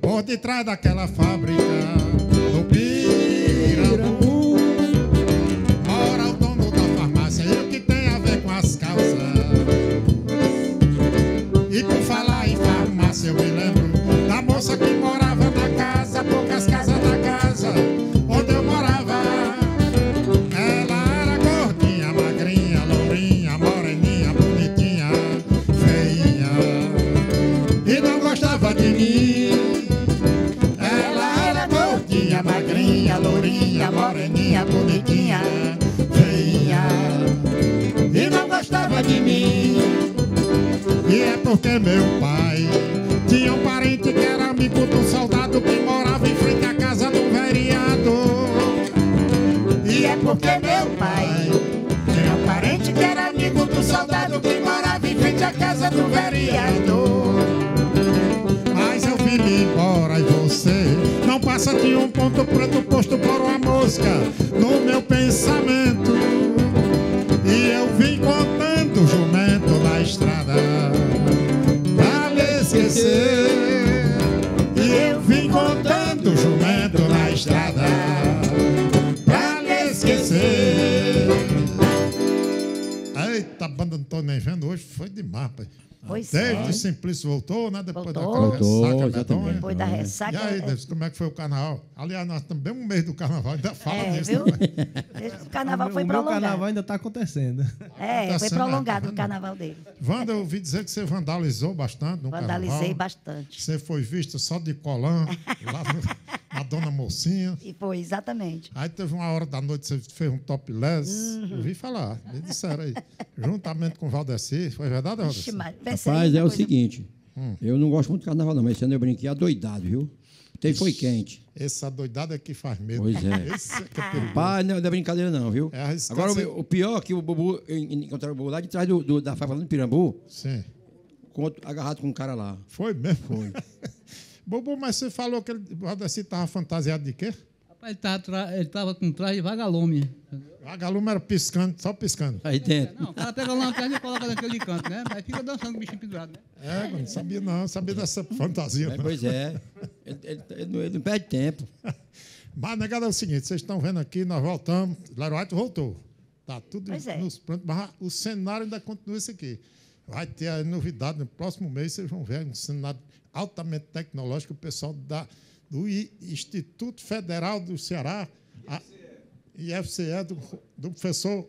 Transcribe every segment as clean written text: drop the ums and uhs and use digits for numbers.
Por detrás daquela fábrica, no Pirambu, mora o dono da farmácia e o que tem a ver com as calças. E por falar em farmácia, eu me lembro da moça que morava na casa, poucas casas da casa onde eu morava. Ela era gordinha, magrinha, lourinha, moreninha, bonitinha, feinha, e não gostava de mim. Ela era gordinha, magrinha, lourinha, moreninha, bonitinha, feinha, e não gostava de mim. E é porque meu pai tinha um parente que era amigo do soldado que morava em frente à casa do vereador. E é porque meu pai tinha um parente que era amigo do soldado que morava em frente à casa do vereador. Mas eu vim embora e você não passa de um ponto preto posto por uma mosca no meu pensamento. E eu vim contando jumento na estrada pra lhe esquecer. E eu vim contando jumento na estrada pra lhe esquecer. Eita, a banda não tô nem vendo hoje, foi demais, pai. Pois Desde é. Simplício voltou, né? Depois Voltou. daquela ressaca Exatamente. medonha. Depois da ressaca. E aí, Davis, como é que foi o carnaval? Aliás, nós estamos bem um mês do carnaval, ainda fala disso. viu? Né? O carnaval foi O meu carnaval prolongado. ainda está acontecendo. É, foi sendo, prolongado tá o carnaval dele. Wanda, eu ouvi dizer que você vandalizou bastante no Vandalizei carnaval. bastante. Você foi vista só de colã, lá na Dona Mocinha. E foi, exatamente. Aí teve uma hora da noite, você fez um topless. Eu ouvi falar, me disseram aí. Juntamente com o Valdeci. Foi verdade, Ixi, Valdeci? mas pensei Rapaz, uma é o coisa- seguinte, eu não gosto muito de carnaval não, mas esse ano eu brinquei adoidado, viu? Até foi quente. Essa doidada é que faz medo. Pois é. Esse é que é perigoso. Rapaz, não é brincadeira não, viu? É arriscado Agora, ser- o pior é que o Bubu, encontraram o Bubu lá de trás da favela do Pirambu, Sim. agarrado com um cara lá. Foi mesmo? Foi. Bobo, mas você falou que o Valdeci estava fantasiado de quê? Rapaz, ele tava com traje de vagalume. A galume era piscando, só piscando. Aí dentro. Não, o cara pega a lanterna e coloca naquele canto, né? Aí fica dançando o bichinho pendurado, né? É, eu não sabia não, sabia dessa fantasia. É, Não. pois é. Ele não perde tempo. Mas, negado, é o seguinte, vocês estão vendo aqui, nós voltamos, Leroy voltou. Tá tudo Pois é. nos prontos, mas o cenário ainda continua esse aqui. Vai ter a novidade no próximo mês, vocês vão ver um cenário altamente tecnológico, o pessoal do Instituto Federal do Ceará, IFCE, do professor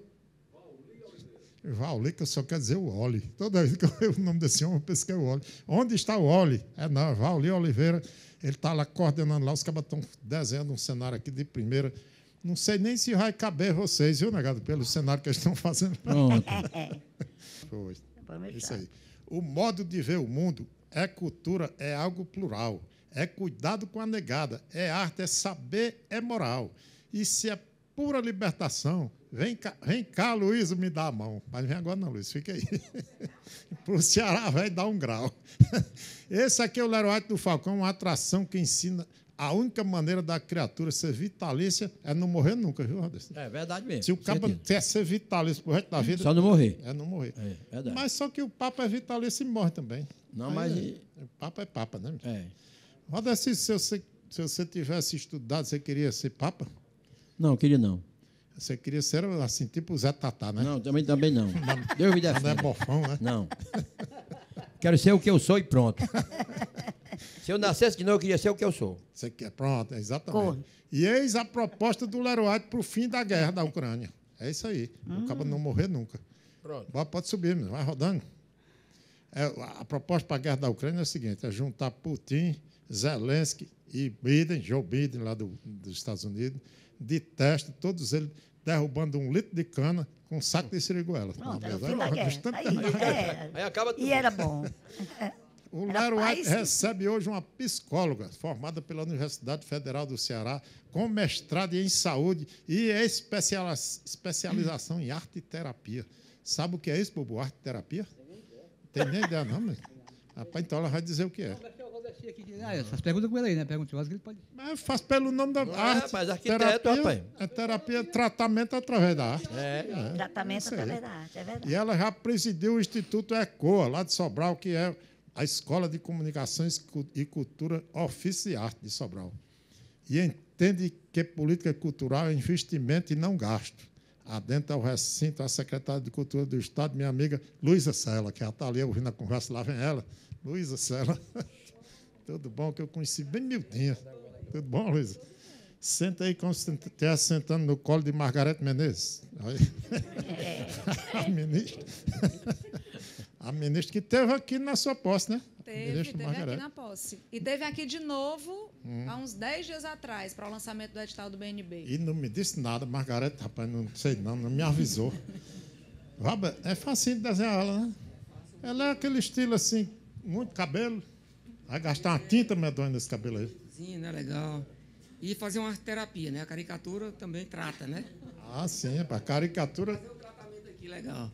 Vauli, que eu só quero dizer o Oli. Toda vez que eu vejo o nome desse homem, eu penso que é o Oli. Onde está o Oli? É não, Vauli Oliveira. Ele está lá coordenando lá, os cabas estão desenhando um cenário aqui de primeira. Não sei nem se vai caber vocês, viu, negado? Pelo cenário que eles estão fazendo. Pronto. Foi. Vamos Isso deixar. aí. O modo de ver o mundo é cultura, é algo plural. É cuidado com a negada. É arte, é saber, é moral. E se é pura libertação, vem cá, Luiz, me dá a mão. Mas vem agora não, Luiz, fica aí. Para o Ceará vai dar um grau. Esse aqui é o Leroy do Falcão, uma atração que ensina a única maneira da criatura ser vitalícia é não morrer nunca, viu, Rodas? É verdade mesmo. Se o cabo quer ser vitalício pro resto da vida, Só não morrer. é não morrer. É verdade. Mas só que o Papa é vitalício e morre também. Não, Aí mas... o Papa é Papa, né? É. Rodas, se você tivesse estudado, você queria ser Papa? Não, queria não. Você queria ser assim, tipo o Zé Tatá, né? Não, também não. Deus me Não é defenda. bofão, né? Não. Quero ser o que eu sou e pronto. Se eu nascesse de novo, eu queria ser o que eu sou. Você quer, pronto, exatamente. Corno. E eis a proposta do Leroy para o fim da guerra da Ucrânia. É isso aí. O cabo não morrer nunca. Pronto. Bora, pode subir, vai rodando. A proposta para a guerra da Ucrânia é a seguinte: é juntar Putin, Zelensky e Biden, Joe Biden, lá dos Estados Unidos, de teste, todos eles derrubando 1 litro de cana com um saco de siriguela. Pronto, Tá era o vendo? fim da guerra. Aí acaba tudo. E era bom. O Era Leroy paz. recebe hoje uma psicóloga formada pela Universidade Federal do Ceará, com mestrado em saúde e especialização em arte e terapia. Sabe o que é isso, Bubu? Arte e terapia? Tem nem ideia, não, né? Rapaz, então ela vai dizer o que é. Achei aqui que essas perguntas com ele aí, né? Perguntas que ele pode... Mas eu faço pelo nome da arte. mas arquiteto, rapaz. É terapia, tratamento através da arte. Tratamento isso aí. através da arte, é verdade. E ela já presidiu o Instituto ECOA, lá de Sobral, que é a Escola de Comunicações e Cultura Ofício e Arte de Sobral. E entende que política cultural é investimento e não gasto. Adentra ao recinto a secretária de Cultura do Estado, minha amiga Luísa Sela, que ela está ali ouvindo a conversa, lá vem ela. Luísa Sela. Tudo bom, que eu conheci bem miudinha. Tudo bom, Luísa? Senta aí como se estivesse sentando no colo de Margarete Menezes. A ministra. A ministra que esteve aqui na sua posse, né? Teve aqui na posse. E teve aqui de novo, há uns 10 dias atrás, para o lançamento do edital do BNB. E não me disse nada, Margarete, rapaz, não sei não me avisou. Robert, é facinho de desenhar ela, né? Ela é aquele estilo assim, muito cabelo. Vai gastar uma tinta medonha nesse cabelo aí. Sim, né? Legal. E fazer uma terapia, né? A caricatura também trata, né? Ah, sim, para caricatura. Fazer um tratamento aqui legal.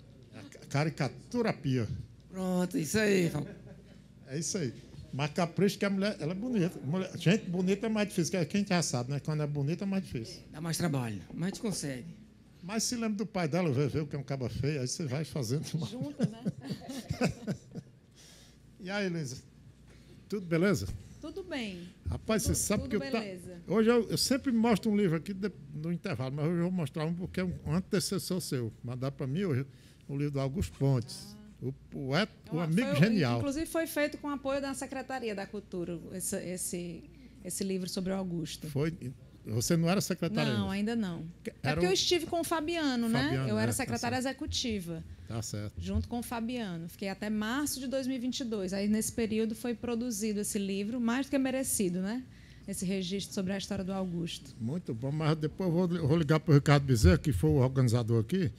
Caricaturapia. Pronto, isso aí. É isso aí. Mas capricho que a mulher, ela é bonita. Gente bonita é mais difícil, que a gente já sabe, né? Quando é bonita é mais difícil. Dá mais trabalho, mas a gente consegue. Mas se lembra do pai dela, ver que é um caba feio, aí você vai fazendo. Junta, né? E aí, Luísa? Tudo beleza? Tudo bem. Rapaz, você sabe que beleza. Hoje eu sempre mostro um livro aqui no intervalo, mas hoje eu vou mostrar um porque é um antecessor seu. Mandar para mim hoje o livro do Augusto Pontes. O poeta, o amigo genial. Inclusive foi feito com apoio da Secretaria da Cultura, esse livro sobre o Augusto. Foi. Você não era secretária? Não, ainda não. É porque eu estive com o Fabiano, né? Eu era secretária executiva. Tá certo. Junto com o Fabiano. Fiquei até março de 2022. Aí, nesse período, foi produzido esse livro, mais do que merecido, né? Esse registro sobre a história do Augusto. Muito bom, mas depois eu vou ligar para o Ricardo Bezerra, que foi o organizador aqui,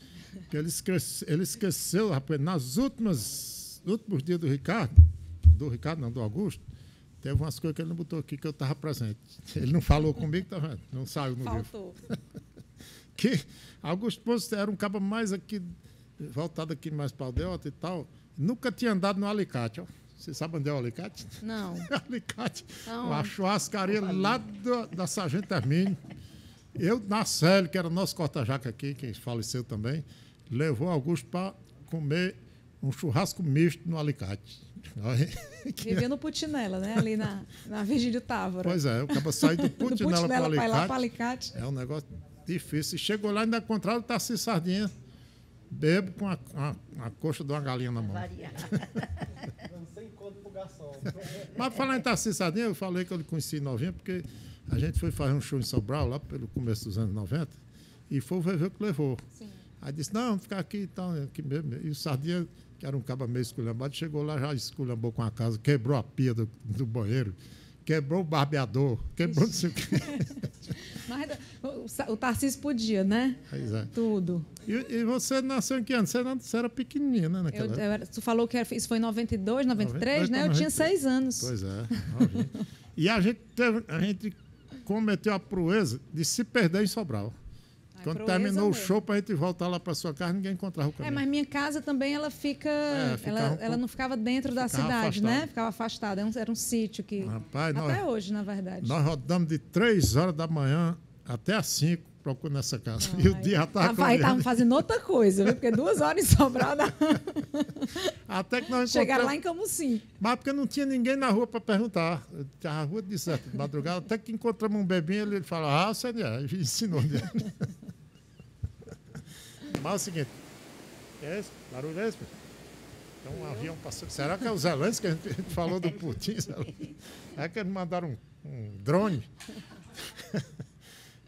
que ele esqueceu, rapaz, nos últimos dias do Ricardo, do Augusto, teve umas coisas que ele não botou aqui que eu estava presente. Ele não falou comigo, tá vendo? Não saiu no Faltou. livro. Que Augusto Pontes era um cabo mais aqui, voltado aqui mais para o Aldeota e tal. Nunca tinha andado no Alicate, ó. Você sabe onde é o Alicate? Não. Alicate. Não. Uma churrascaria lá da Sargento Hermínio. Eu, Narcélio, que era nosso corta-jaca aqui, que faleceu também, levou Augusto para comer um churrasco misto no Alicate. Vivia no Putinela, né? Ali na Virgílio Távora. Pois é, eu acabo saindo do Putinela para o lá para Alicate. É um negócio difícil. Chegou lá e ainda encontraram o Tarcísio Sardinha, bebo com a coxa de uma galinha na mão. Sem conta pro garçom. Mas falar em Tarcísio Sardinha, eu falei que eu lhe conheci novinho, porque a gente foi fazer um show em Sobral, lá pelo começo dos anos 90, e foi o VV que levou. Sim. Aí disse, não, vamos ficar aqui e tal, aqui mesmo. E o Sardinha, que era um caba meio esculhambado, chegou lá, já esculhambou com a casa, quebrou a pia do banheiro, quebrou o barbeador, quebrou não sei o quê. Mas o Tarcísio podia, né? Pois é. Tudo. E você nasceu em que ano? Você era pequenininha, né? Naquela época. Tu falou que isso foi em 92, 93, né? Eu tinha 6 anos. Pois é. E a gente cometeu a proeza de se perder em Sobral. Quando terminou o show, para a gente voltar lá para sua casa, ninguém encontrava o caminho. Mas minha casa também, ela fica... ela não ficava dentro da cidade, afastada. né? Ficava afastada. Era um sítio que... Rapaz, até hoje, na verdade. Nós rodamos de 3 horas da manhã até às 5 procurando essa casa. E o dia já estava... Aí estavam fazendo outra coisa, viu? Porque 2 horas em Sobral... Até que nós chegaram lá em Camusim. Mas porque não tinha ninguém na rua para perguntar. Tinha a rua deserta de madrugada. Até que encontramos um bebinho, ele falou, você ele ensinou onde é. Mas é o seguinte, é esse? Barulho é esse? Tem um avião passando. Será que é o Zelensky que a gente falou do Putin? É que eles mandaram um drone?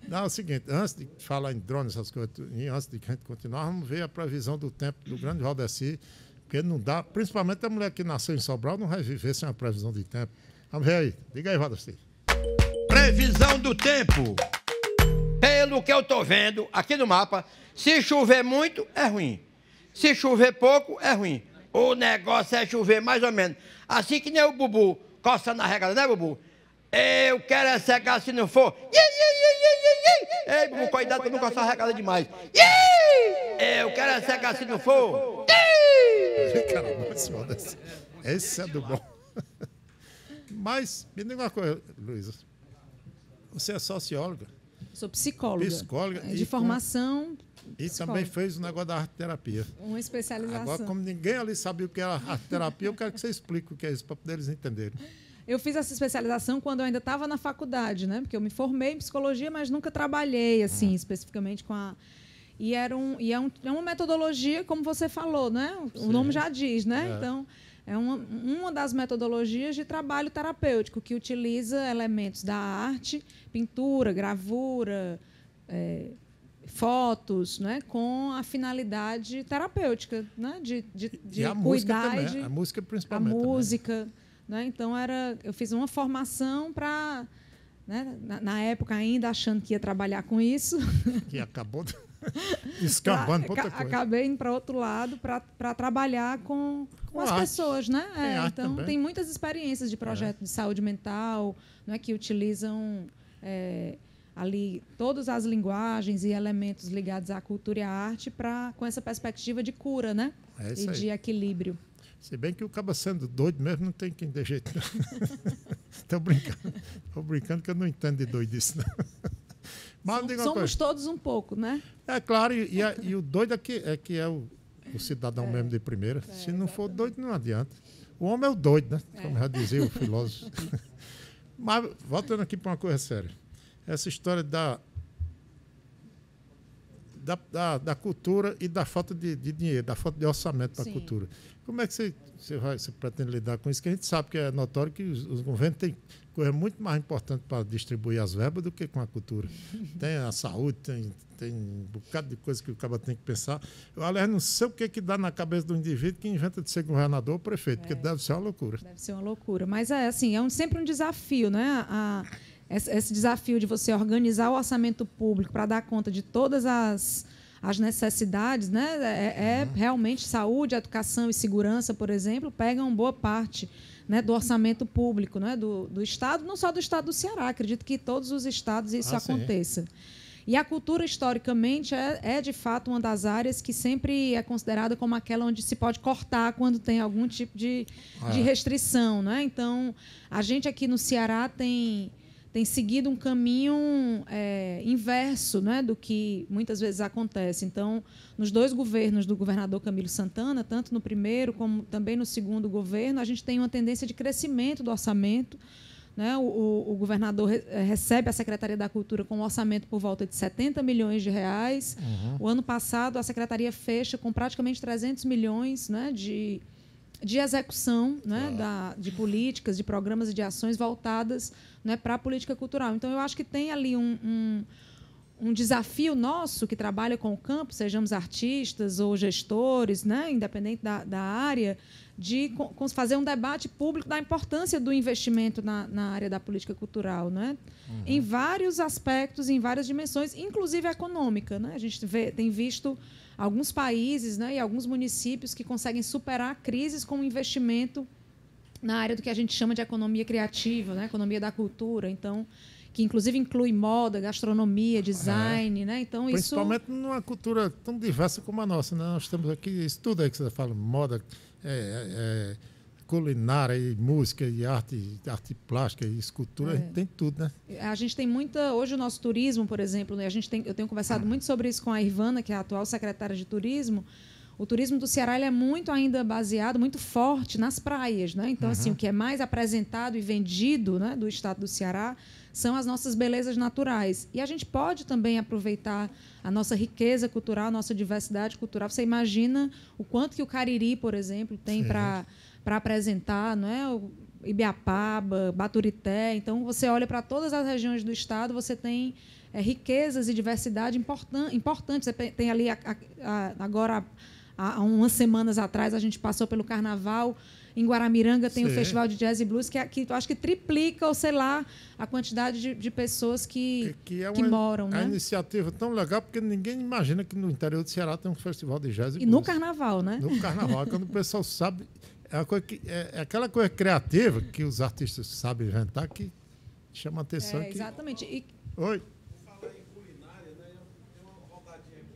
Não, é o seguinte, antes de falar em drone, essas coisas, e antes de a gente continuar, vamos ver a previsão do tempo do grande Valdeci, porque não dá, principalmente a mulher que nasceu em Sobral, não vai viver sem a previsão de tempo. Vamos ver aí. Diga aí, Valdeci. Previsão do tempo. Pelo que eu tô vendo aqui no mapa, se chover muito, é ruim. Se chover pouco, é ruim. O negócio é chover mais ou menos. Assim que nem o Bubu coçando a regada, né, Bubu? Eu quero é secar se não for. Ei, Bubu, cuidado para não coçar a regada demais. Eu quero é secar se não for. Caramba, esse é do bom. Mas, me diga uma coisa, Luísa. Você é socióloga, Sou psicóloga. Psicóloga De e formação, e também fez o negócio da arte-terapia. uma especialização. Agora, como ninguém ali sabia o que era arte-terapia, eu quero que você explique o que é isso, para poder eles entenderem. Eu fiz essa especialização quando eu ainda estava na faculdade, né? Porque eu me formei em psicologia, mas nunca trabalhei assim especificamente com a. E é uma metodologia, como você falou, né? O nome já diz, né? É. Então, é uma das metodologias de trabalho terapêutico que utiliza elementos da arte, pintura, gravura, fotos, né? Com a finalidade terapêutica, né? De E a música cuidar também, a música a principalmente. também. música, né? Então eu fiz uma formação para, né? Na época ainda achando que ia trabalhar com isso, Que acabou escambando para outra coisa. acabei indo para outro lado para trabalhar com as arte. pessoas, né? Tem arte Então também. tem muitas experiências de projeto de saúde mental, né? Que utilizam ali todas as linguagens e elementos ligados à cultura e à arte com essa perspectiva de cura, né? É isso E aí. de equilíbrio. Se bem que o cabo sendo doido mesmo não tem quem dê jeito. Estou brincando que eu não entendo de doidice. Não. Mas diga uma Somos coisa. todos um pouco, né? É claro, e o doido é que é o cidadão mesmo de primeira. Se não for doido, não adianta. O homem é o doido, né? Como já dizia o filósofo. Mas, voltando aqui para uma coisa séria. Essa história da cultura e da falta de dinheiro, da falta de orçamento para a Sim. cultura. Como é que você pretende lidar com isso? Que a gente sabe que é notório que os governos têm coisa muito mais importante para distribuir as verbas do que com a cultura. Tem a saúde, tem um bocado de coisa que o cara tem que pensar. Eu, aliás, não sei o que dá na cabeça do indivíduo que inventa de ser governador ou prefeito, porque deve ser uma loucura. Deve ser uma loucura. Mas assim, sempre um desafio, né? Esse desafio de você organizar o orçamento público para dar conta de todas as necessidades, né? Realmente saúde, educação e segurança, por exemplo, pegam boa parte, né, do orçamento público, né, do Estado, não só do Estado do Ceará, acredito que todos os estados isso aconteça. E a cultura, historicamente, é de fato uma das áreas que sempre é considerada como aquela onde se pode cortar quando tem algum tipo de restrição, né? Então, a gente aqui no Ceará tem seguido um caminho inverso, né, do que muitas vezes acontece. Então, nos dois governos do governador Camilo Santana, tanto no primeiro como também no segundo governo, a gente tem uma tendência de crescimento do orçamento, né? O governador recebe a Secretaria da Cultura com um orçamento por volta de 70 milhões de reais. O ano passado, a Secretaria fecha com praticamente 300 milhões, né, de execução, né, de políticas, de programas e de ações voltadas, né, para a política cultural. Então, eu acho que tem ali um desafio nosso que trabalha com o campo, sejamos artistas ou gestores, né, independente da área, de fazer um debate público da importância do investimento na área da política cultural, né, em vários aspectos, em várias dimensões, inclusive econômica, né? A gente tem visto alguns países, né, e alguns municípios que conseguem superar crises com investimento na área do que a gente chama de economia criativa, né, economia da cultura. Então, que inclusive inclui moda, gastronomia, design, né? Então principalmente numa cultura tão diversa como a nossa, né? Nós temos aqui isso tudo aí que você fala, moda, culinária, e música, e arte plástica, e escultura, a gente tem tudo, né? A gente tem hoje o nosso turismo, por exemplo, né? Eu tenho conversado muito sobre isso com a Irvana, que é a atual secretária de turismo. O turismo do Ceará ele é muito ainda baseado, muito forte nas praias, né? Então, assim, o que é mais apresentado e vendido, né, do estado do Ceará são as nossas belezas naturais. E a gente pode também aproveitar a nossa riqueza cultural, a nossa diversidade cultural. Você imagina o quanto que o Cariri, por exemplo, tem para apresentar, não é? O Ibiapaba, Baturité. Então, você olha para todas as regiões do estado, você tem riquezas e diversidade importantes. Você tem ali, agora, há umas semanas atrás, a gente passou pelo Carnaval. Em Guaramiranga tem o Festival de Jazz e Blues, que eu acho que triplica, ou sei lá, a quantidade de pessoas que moram. É uma né? iniciativa tão legal, porque ninguém imagina que no interior do Ceará tem um festival de jazz e blues. E no Carnaval, né? No Carnaval, quando o pessoal sabe... É aquela coisa criativa que os artistas sabem inventar que chama a atenção. Exatamente. Oi.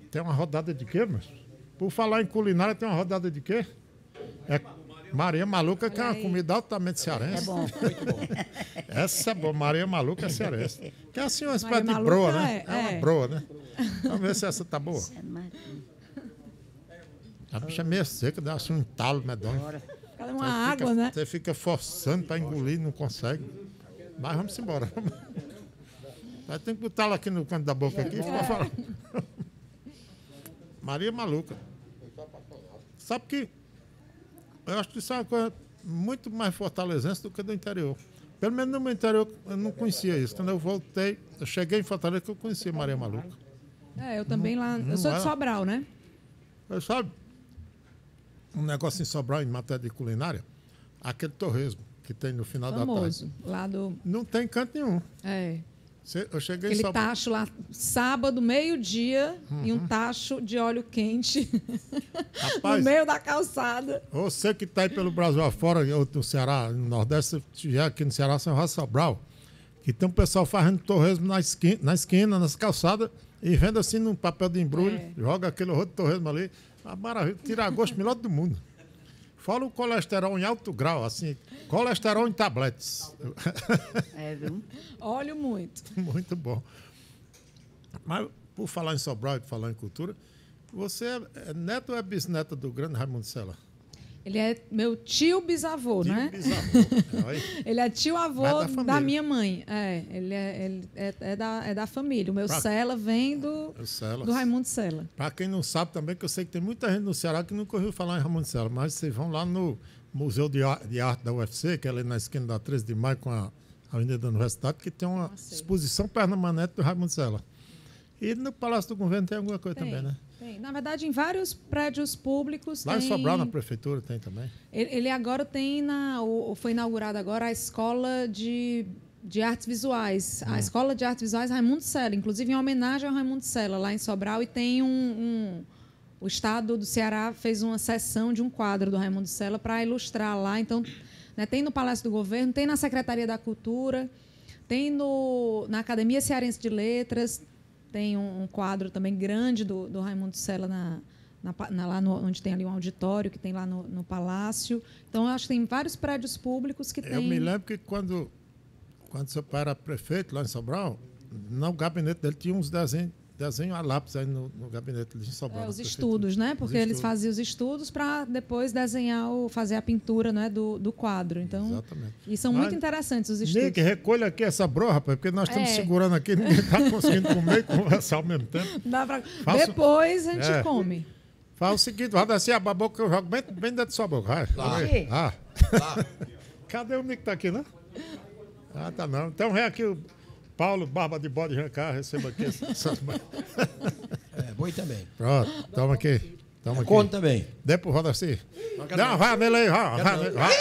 Tem uma rodada de quê, mas? Por falar em culinária, tem uma rodada de quê? Maria Maluca, que é uma aí. comida altamente É cearense. bom. Essa é boa. Maria Maluca é cearense. Que é assim uma espécie de Maria broa, Maluca né? É uma é. broa, né? Vamos ver se essa tá boa. É mais- A bicha é meio seca, dá assim um entalo medonho. Cadê uma água, né? Você fica forçando para engolir, não consegue. Mas vamos embora. Aí tem que botar ela aqui no canto da boca aqui para falar. Maria Maluca. Sabe que eu acho que isso é uma coisa muito mais fortalezense do que do interior. Pelo menos no meu interior eu não conhecia isso. Quando eu voltei, eu cheguei em Fortaleza que eu conhecia Maria Maluca. Eu também lá. Eu sou de é. Sobral, né? Mas sabe, um negócio em Sobral, em matéria de culinária, aquele torresmo que tem no final da tarde. Famoso. Lá do. Não tem canto nenhum. É. Eu cheguei em Aquele Sobral. tacho lá, sábado, meio-dia, e um tacho de óleo quente Rapaz, no meio da calçada. você que está aí pelo Brasil afora, ou no Ceará, no Nordeste, se estiver aqui no Ceará, São Rosa Sobral, que tem um pessoal fazendo torresmo na esquina, nas calçadas, e vende assim num papel de embrulho, joga aquele rodo de torresmo ali, a maravilha, tira a gosto melhor do mundo. Fora o colesterol em alto grau, assim, colesterol em tabletes. É, viu? Óleo muito. Muito bom. Mas, por falar em Sobral e por falar em cultura, você é neto ou é bisneta do grande Raimundo Sela? Ele é meu tio bisavô, Tio né? bisavô. Olha. Ele é tio-avô Mas da família. da minha mãe. Ele é da família. O meu Pra- Sela vem do Sela. Raimundo Sela. Para quem não sabe também, que eu sei que tem muita gente no Ceará que nunca ouviu falar em Raimundo Sela, mas vocês vão lá no Museu de Arte da UFC, que é ali na esquina da 13 de maio com a Avenida da Universidade, que tem uma exposição permanente do Raimundo Sela. E no Palácio do Governo tem alguma coisa também, né? Tem. Na verdade, em vários prédios públicos Lá tem... em Sobral, na prefeitura, tem também. Ele agora tem foi inaugurada agora a escola de artes visuais. A escola de artes visuais Raimundo Sela, inclusive em homenagem ao Raimundo Sela, lá em Sobral, e tem o estado do Ceará fez uma sessão de um quadro do Raimundo Sela para ilustrar lá. Então, né, tem no Palácio do Governo, tem na Secretaria da Cultura, tem na Academia Cearense de Letras, tem um quadro também grande do Raimundo Sela lá onde tem ali um auditório, que tem lá no Palácio. Então, eu acho que tem vários prédios públicos que tem... Eu me lembro que quando seu pai era prefeito lá em Sobral, no gabinete dele tinha uns desenho a lápis aí no gabinete de Sobral. Os na estudos, né? Porque Os eles estudos. faziam os estudos para depois desenhar, fazer a pintura, né, do quadro. Então, Exatamente. e são Mas, muito interessantes os estudos. Nick, recolha aqui essa broa, rapaz, porque nós estamos É. segurando aqui, ninguém está conseguindo comer e conversar ao mesmo tempo. Dá pra... Faço- Depois a gente É. come. Faz o seguinte, vai descer a boca que eu jogo bem dentro da sua boca. Vai. Aqui. Ah. Cadê o Nick? Tá aqui, né? Ah, tá não. Então vem aqui o Paulo, Barba de Bode Jancar, receba aqui essas... É, boi também. Pronto, toma aqui. Toma aqui. Conta também. Dê pro Rodaci. quero Não, não. vai nele aí, vai nele. Vai.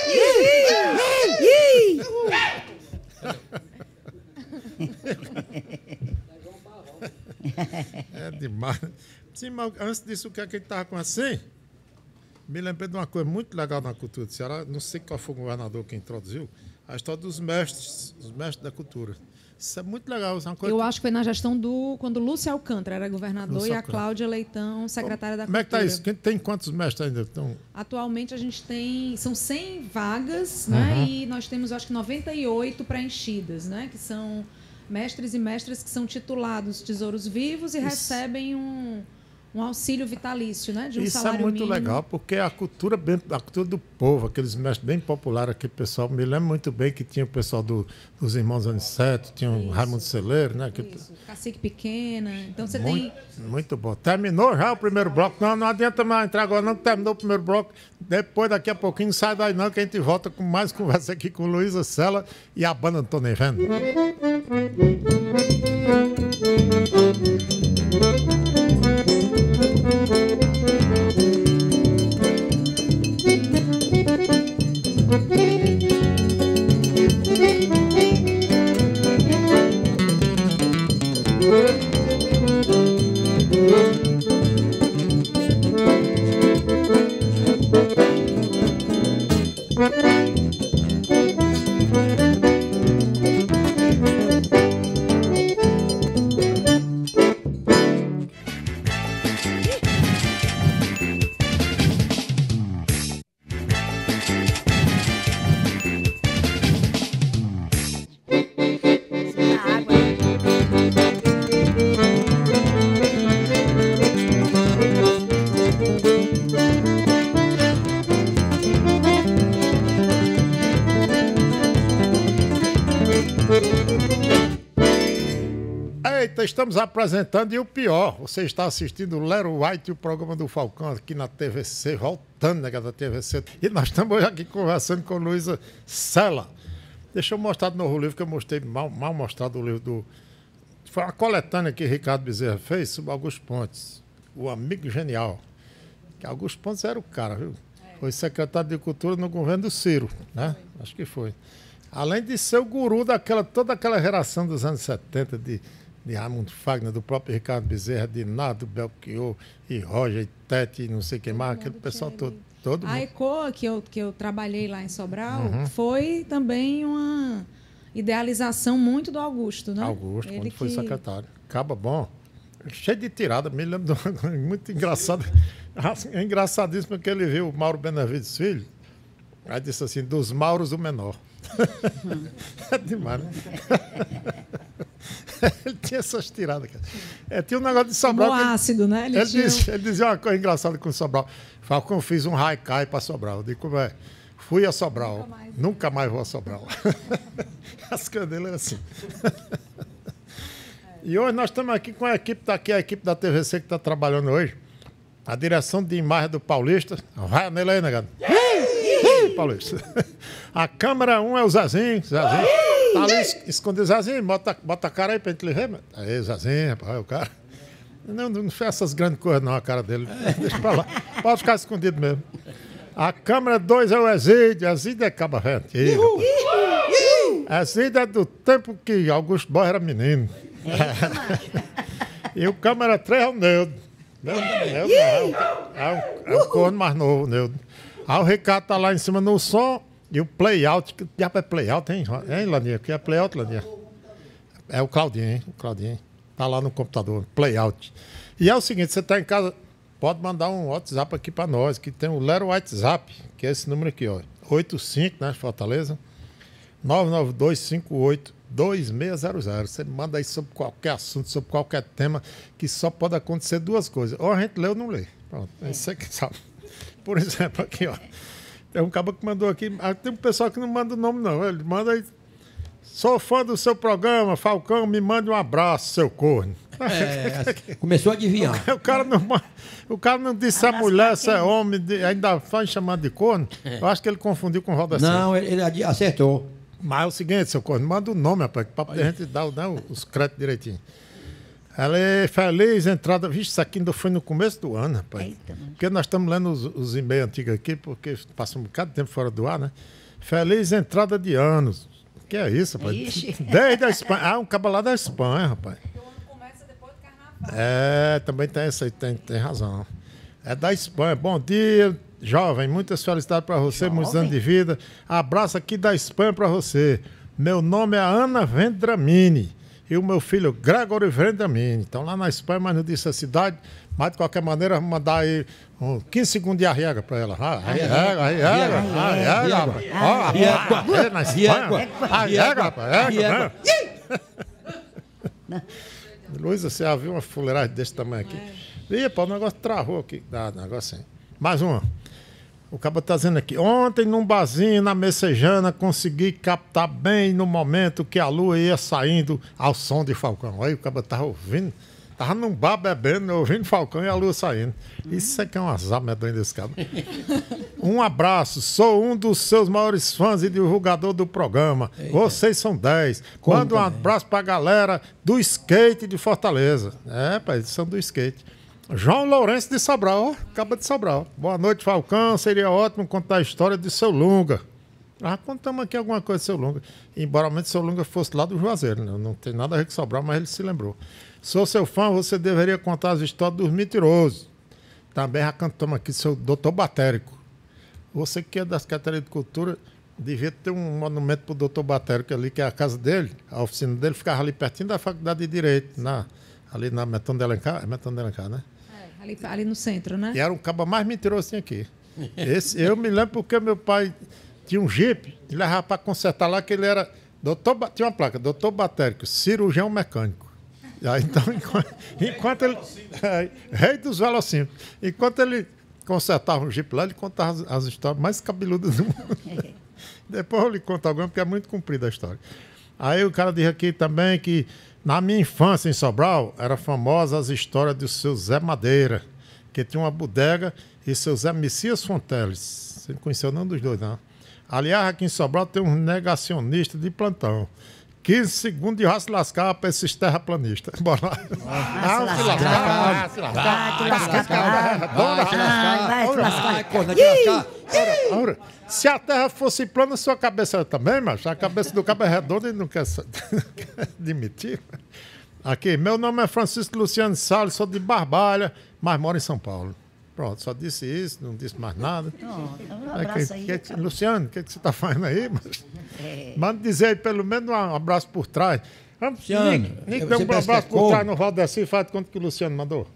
É demais. Sim, mas antes disso, o que é que a gente estava com assim? Me lembrei de uma coisa muito legal na cultura do Ceará. Não sei qual foi o governador que introduziu. A história dos mestres, os mestres da cultura. Isso é muito legal. Isso é uma coisa Eu acho que foi na gestão quando Lúcio Alcântara era governador Lúcio e a Alcântara. Cláudia Leitão, secretária da Como é Cultura. que tá isso? Tem quantos mestres ainda? Atualmente a gente são 100 vagas, né? E nós temos, eu acho que 98 preenchidas, né? Que são mestres e mestras que são titulados tesouros vivos e recebem um auxílio vitalício, né? De um Isso é salário muito mínimo. legal, porque a cultura do povo, aqueles mestres bem populares aqui, pessoal, me lembro muito bem que tinha o pessoal dos Irmãos Aniceto, tinha o Raimundo Celeiro, né? Isso, Cacique Pequena. Então você Muito, tem... muito bom. Terminou já o primeiro bloco? Não adianta mais entrar agora, não, que terminou o primeiro bloco. Depois, daqui a pouquinho, sai daí não, que a gente volta com mais conversa aqui com Luísa Sela e a banda Não Tô Nem Vendo. Eita, estamos apresentando e o pior, você está assistindo o Lero White e o programa do Falcão aqui na TVC, voltando né, da TVC. E nós estamos hoje aqui conversando com Luísa Sela. Deixa eu mostrar de novo o livro, que eu mostrei mal mostrado o livro do... Foi uma coletânea que Ricardo Bezerra fez sobre Augusto Pontes, o amigo genial. Que Augusto Pontes era o cara, viu? Foi secretário de Cultura no governo do Ciro, né? Acho que foi. Além de ser o guru toda aquela geração dos anos 70 de Raimundo Fagner, do próprio Ricardo Bezerra, de Nado, Belchior, e Roger, e Tete, e não sei quem mais, aquele pessoal todo A mundo. ECOA, que eu trabalhei lá em Sobral, foi também uma idealização muito do Augusto, né? Augusto, Ele quando foi que- secretário. Acaba bom. Cheio de tirada, me lembro muito engraçado. É engraçadíssimo porque ele viu o Mauro Benevides Filho, aí disse assim, dos Mauros o menor. É demais, né? Ele tinha essas tiradas, cara. Tinha um negócio de Sobral. Como ácido, né? Ele tinha- Ele dizia uma coisa engraçada com o Sobral. Falcão, fiz um haikai para Sobral. Eu digo, como é? Fui a Sobral. Nunca mais vou a Sobral. As coisas dele eram assim. E hoje nós estamos aqui com a equipe, está aqui a equipe da TVC que está trabalhando hoje. A direção de imagem do Paulista. Vai nele aí, negado. Paulista. A câmera 1 é o Zezinho. Zezinho. Tá ali escondido. Zezinho, bota a cara aí pra gente lhe ver. Mano. Aí, Zezinho, rapaz, é o cara. Não fez essas grandes coisas, não, a cara dele. Deixa pra lá. Pode ficar escondido mesmo. A câmera 2 é o Exídio. Exídio é caba velho antigo. Exídio é do tempo que Augusto Boy era menino. E o câmera 3 é o Neudo. É o corno mais novo, o Neudo. Aí o Ricardo tá lá em cima no som e o play-out. Que diabo é play-out, hein, Laninha? O que é play-out, Laninha? É o Claudinho, hein? O Claudinho. Tá lá no computador, play-out. E é o seguinte, você tá em casa, pode mandar um WhatsApp aqui para nós, que tem o Lero WhatsApp, que é esse número aqui, ó. 85, né, Fortaleza? 992582600. Você manda aí sobre qualquer assunto, sobre qualquer tema, que só pode acontecer duas coisas. Ou a gente lê ou não lê. Pronto, é isso aí que sabe. Por exemplo, aqui, ó. Tem um cabo que mandou aqui. Tem um pessoal que não manda o nome, não. Ele manda aí. Sou fã do seu programa, Falcão, me mande um abraço, seu corno. Começou a adivinhar. O cara não disse se é mulher, se é homem, ainda faz chamando de corno. Eu acho que ele confundiu com o Valdecir. Não, ele acertou. Mas é o seguinte, seu corno, manda o nome, rapaz, para poder a gente dar os créditos direitinho. Ela é feliz entrada. Vixe, isso aqui ainda foi no começo do ano, rapaz. Eita, mano. Porque nós estamos lendo os e-mails antigos aqui, porque passa um bocado de tempo fora do ar, né? Feliz entrada de anos. O que é isso, rapaz? Ixi. Desde a Espanha. Ah, um cabo lá da Espanha, rapaz. Começa depois do carnaval. É, também tem isso aí, tem razão. É da Espanha. Bom dia, jovem. Muitas felicidades para você, muitos anos de vida. Abraço aqui da Espanha para você. Meu nome é Ana Vendramini. E o meu filho Gregory Vendramini. Estão lá na Espanha, mas não disse a cidade. Mas, de qualquer maneira, vamos mandar aí 15 segundos de arriega para ela. Arriega. Na Espanha. Arriega, rapaz. Luísa, você já viu uma fuleiragem desse tamanho aqui? Ih, pô, o negócio travou aqui. Dá, negócio assim. Mais uma. O cabo tá dizendo aqui. Ontem, num barzinho na Messejana, consegui captar bem no momento que a lua ia saindo ao som de Falcão. Aí o cabo tava ouvindo. Tava num bar bebendo, ouvindo Falcão e a lua saindo. Isso é que é um azar medonho desse cabo. Um abraço. Sou um dos seus maiores fãs e divulgador do programa. Eita. Vocês são 10. Manda um abraço pra galera do skate de Fortaleza. É, pai, eles são do skate. João Lourenço de Sobral, acaba de Sobral. Boa noite, Falcão. Seria ótimo contar a história de seu Lunga. Contamos aqui alguma coisa de seu Lunga. Embora o seu Lunga fosse lá do Juazeiro, né? Não tem nada a ver com Sobral, mas ele se lembrou. Sou seu fã, você deveria contar as histórias dos mentirosos. Também já cantamos aqui seu Doutor Batérico. Você que é da Secretaria de Cultura, devia ter um monumento para o Doutor Batérico ali, que é a casa dele, a oficina dele ficava ali pertinho da Faculdade de Direito, ali na Metão de Alencar. É Metão de Alencar, né? Ali no centro, né? E era um cabo mais mentiroso aqui. Eu me lembro porque meu pai tinha um Jeep, ele levava para consertar lá, que ele era tinha uma placa, Doutor Batérico, cirurgião mecânico. E aí, então, enquanto ele... rei dos velocímetros. Enquanto ele consertava o Jeep lá, ele contava as histórias mais cabeludas do mundo. Depois eu lhe conto alguma, porque é muito comprida a história. Aí o cara diz aqui também que na minha infância em Sobral, era famosa as histórias do seu Zé Madeira, que tinha uma bodega, e seu Zé Messias Fonteles. Você não conheceu nenhum dos dois, não. Aliás, aqui em Sobral tem um negacionista de plantão. 15 segundos de vai se lascar para esses terraplanistas. Bora lá. Vai se lascar. Ora, se a terra fosse plana, sua cabeça também, mas a cabeça do cabo é redonda e não quer admitir. Aqui, meu nome é Francisco Luciano Salles, sou de Barbalha, mas moro em São Paulo. Pronto, só disse isso, não disse mais nada. Um abraço aí. Luciano, o que você está fazendo aí? Manda dizer aí pelo menos um abraço por trás. Luciano, nem deu um abraço por trás no Valdeci, faz de conta que o Luciano mandou.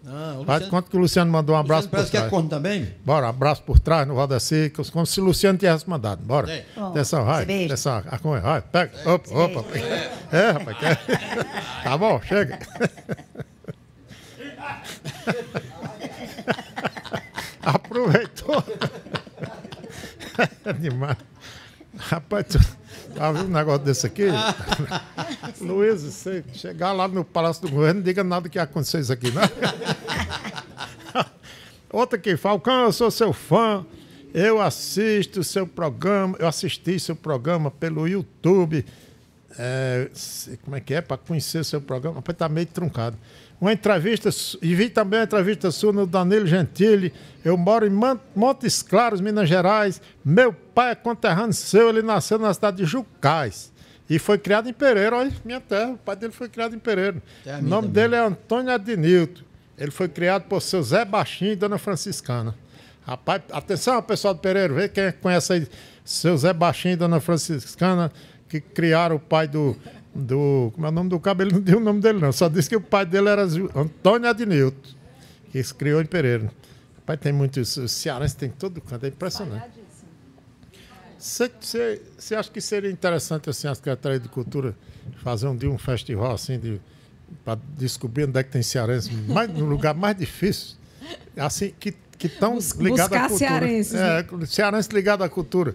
Faz de conta que o Luciano mandou um abraço por trás. Parece que é corno também. Bora, abraço por trás no Valdeci, como se o Luciano tivesse mandado. Bora. Atenção, vai. Atenção, vai, pega. Opa. Rapaz. Tá bom, chega. Aproveitou. É demais. Rapaz, tu tá vendo um negócio desse aqui? Luiz, você chegar lá no Palácio do Governo, não diga nada que aconteceu isso aqui, não. Outra aqui, Falcão, eu sou seu fã. Eu assisto seu programa, eu assisti seu programa pelo YouTube. Como é que é? Para conhecer seu programa. Rapaz, tá meio truncado. Uma entrevista, e vi também a entrevista sua no Danilo Gentili. Eu moro em Montes Claros, Minas Gerais. Meu pai é conterrâneo seu, ele nasceu na cidade de Jucás. E foi criado em Pereira, olha, minha terra. O pai dele foi criado em Pereira. O nome dele é Antônio Adnilton. Ele foi criado por seu Zé Baixinho e Dona Franciscana. Rapaz, atenção, pessoal de Pereira, vê quem conhece aí seu Zé Baixinho e Dona Franciscana, que criaram o pai do como é o nome do cabo? Ele não deu o nome dele, não. Só disse que o pai dele era Antônio Adnilton, que se criou em Pereira. O pai tem muitos cearenses, tem todo canto, é impressionante. Você acha que seria interessante assim, a Secretaria de Cultura fazer um dia um festival assim, para descobrir onde é que tem cearense, no lugar mais difícil, assim, que estão ligados à cultura. Cearenses, né? Cearense ligado à cultura.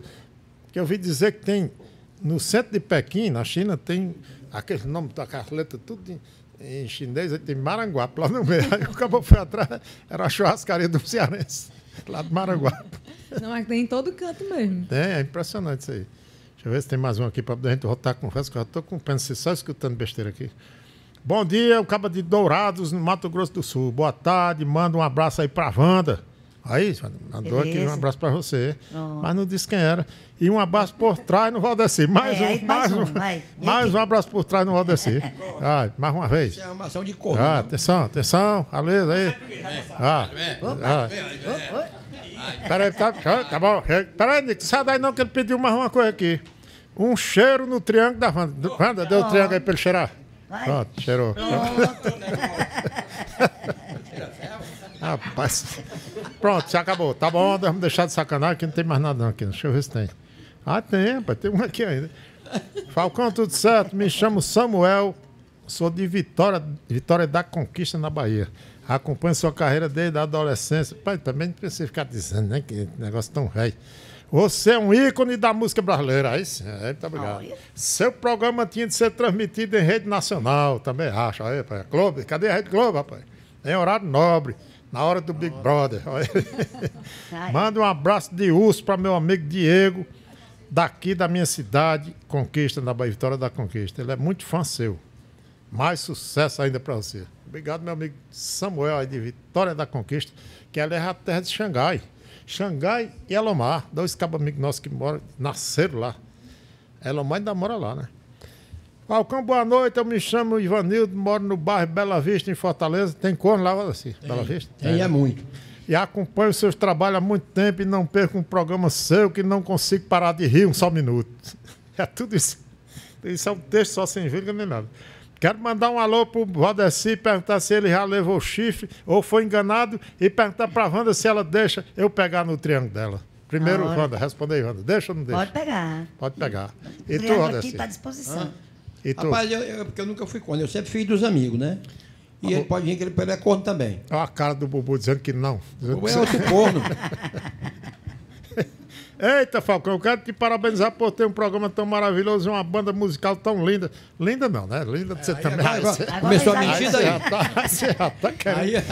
Que eu ouvi dizer que tem. No centro de Pequim, na China, tem aquele nome da carleta, tudo em chinês, aí tem Maranguape lá no meio. Aí o cabo foi atrás, era a churrascaria do cearense, lá de Maranguape. Não, é que tem em todo canto mesmo. É impressionante isso aí. Deixa eu ver se tem mais um aqui para a gente voltar com conversa, que eu estou com pena, só escutando besteira aqui. Bom dia, o cabo de Dourados, no Mato Grosso do Sul. Boa tarde, manda um abraço aí para a Wanda. Aí, mandou aqui um abraço para você, mas não disse quem era. E um abraço por trás no Valdeci. Mais um abraço por trás no Valdeci. Mais uma vez. Isso é uma ação de corno. Atenção, beleza aí. Peraí, tá bom. Peraí, Nico, sai daí não que ele pediu mais uma coisa aqui. Um cheiro no triângulo da Wanda. Wanda, deu o triângulo aí para ele cheirar. Pronto, cheirou. Rapaz. Pronto, já acabou. Tá bom, vamos deixar de sacanagem que não tem mais nada não aqui. Deixa eu ver se tem. Tem, rapaz, tem um aqui ainda. Falcão, tudo certo? Me chamo Samuel, sou de Vitória da Conquista, na Bahia. Acompanho sua carreira desde a adolescência. Pai, também não precisa ficar dizendo, né, que negócio tão velho. Você é um ícone da música brasileira. Aí sim, muito obrigado. Seu programa tinha de ser transmitido em rede nacional, também acho. Aí, rapaz, Globo, cadê a Rede Globo, rapaz? Em horário nobre. Na hora do Big Brother. Manda um abraço de urso para meu amigo Diego, daqui da minha cidade, Conquista, na Bahia, Vitória da Conquista. Ele é muito fã seu. Mais sucesso ainda para você. Obrigado, meu amigo Samuel, aí de Vitória da Conquista, que ela é a terra de Xangai. Xangai e Elomar, dois cabos amigos nossos que nasceram lá. Elomar ainda mora lá, né? Falcão, boa noite, eu me chamo Ivanildo, moro no bairro Bela Vista, em Fortaleza. Tem corno lá, assim, Bela Vista? Tem, é muito. E acompanho os seus trabalhos há muito tempo e não perco um programa seu que não consigo parar de rir um só minuto. É tudo isso. Isso é um texto só sem vírgula nem nada. Quero mandar um alô pro Valdeci, perguntar se ele já levou o chifre ou foi enganado e perguntar pra Wanda se ela deixa eu pegar no triângulo dela. Primeiro, Wanda, responde aí, Wanda. Deixa ou não deixa? Pode pegar. Pode pegar. E o tu, Valdeci? aqui está à disposição. E tu? Rapaz, porque eu nunca fui corno, eu sempre fui dos amigos, né? E ele pode vir que ele é corno também. Olha a cara do Bubu dizendo que não. O Bubu é outro corno. Eita, Falcão, eu quero te parabenizar por ter um programa tão maravilhoso e uma banda musical tão linda. Linda não, né? Linda você também. Começou a mentir daí. Você já tá querendo.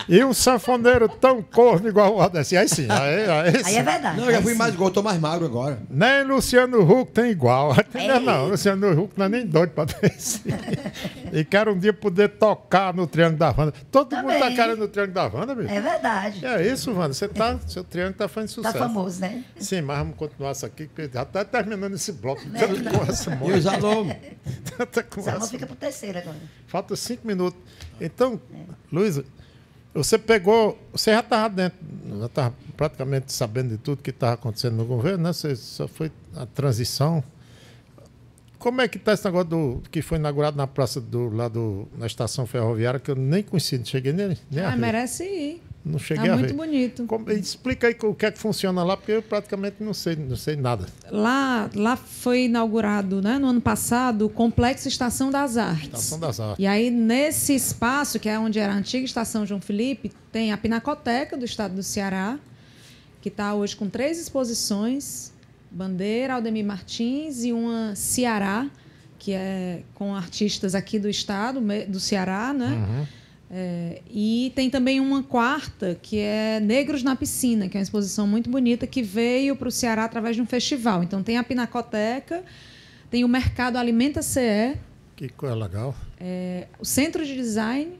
E um sanfoneiro tão corno igual o Odessi. Aí sim. Aí é verdade. Não, eu já fui mais igual, tô mais magro agora. Nem Luciano Huck tem igual. Não, Luciano Huck não é nem doido pra ter isso. E quero um dia poder tocar no Triângulo da Wanda. Todo mundo tá querendo no Triângulo da Wanda, bicho. É verdade. É isso, Wanda. Seu Triângulo tá fazendo sucesso. Tá famoso, né? Sim, mas vamos continuar isso aqui, porque já tá terminando esse bloco. E os alunos? Os alunos ficam pro terceiro agora. Falta 5 minutos. Então, Luísa, você já estava dentro, já estava praticamente sabendo de tudo que estava acontecendo no governo, né? Você só foi a transição. Como é que está esse negócio que foi inaugurado na praça na estação ferroviária, que eu nem conheci, não cheguei nem a ver. Merece ir. Não cheguei a ver. Muito bonito. Explica aí o que é que funciona lá, porque eu praticamente não sei nada. Lá foi inaugurado, né, no ano passado, o Complexo Estação das Artes. Estação das Artes. E aí, nesse espaço, que é onde era a antiga Estação João Felipe, tem a Pinacoteca do Estado do Ceará, que está hoje com 3 exposições, Bandeira, Aldemir Martins e uma Ceará, que é com artistas aqui do estado, do Ceará, né? Uhum. E tem também uma quarta, que é Negros na Piscina, que é uma exposição muito bonita, que veio para o Ceará através de um festival. Então, tem a Pinacoteca, tem o Mercado Alimenta CE. Que coisa legal. O Centro de Design,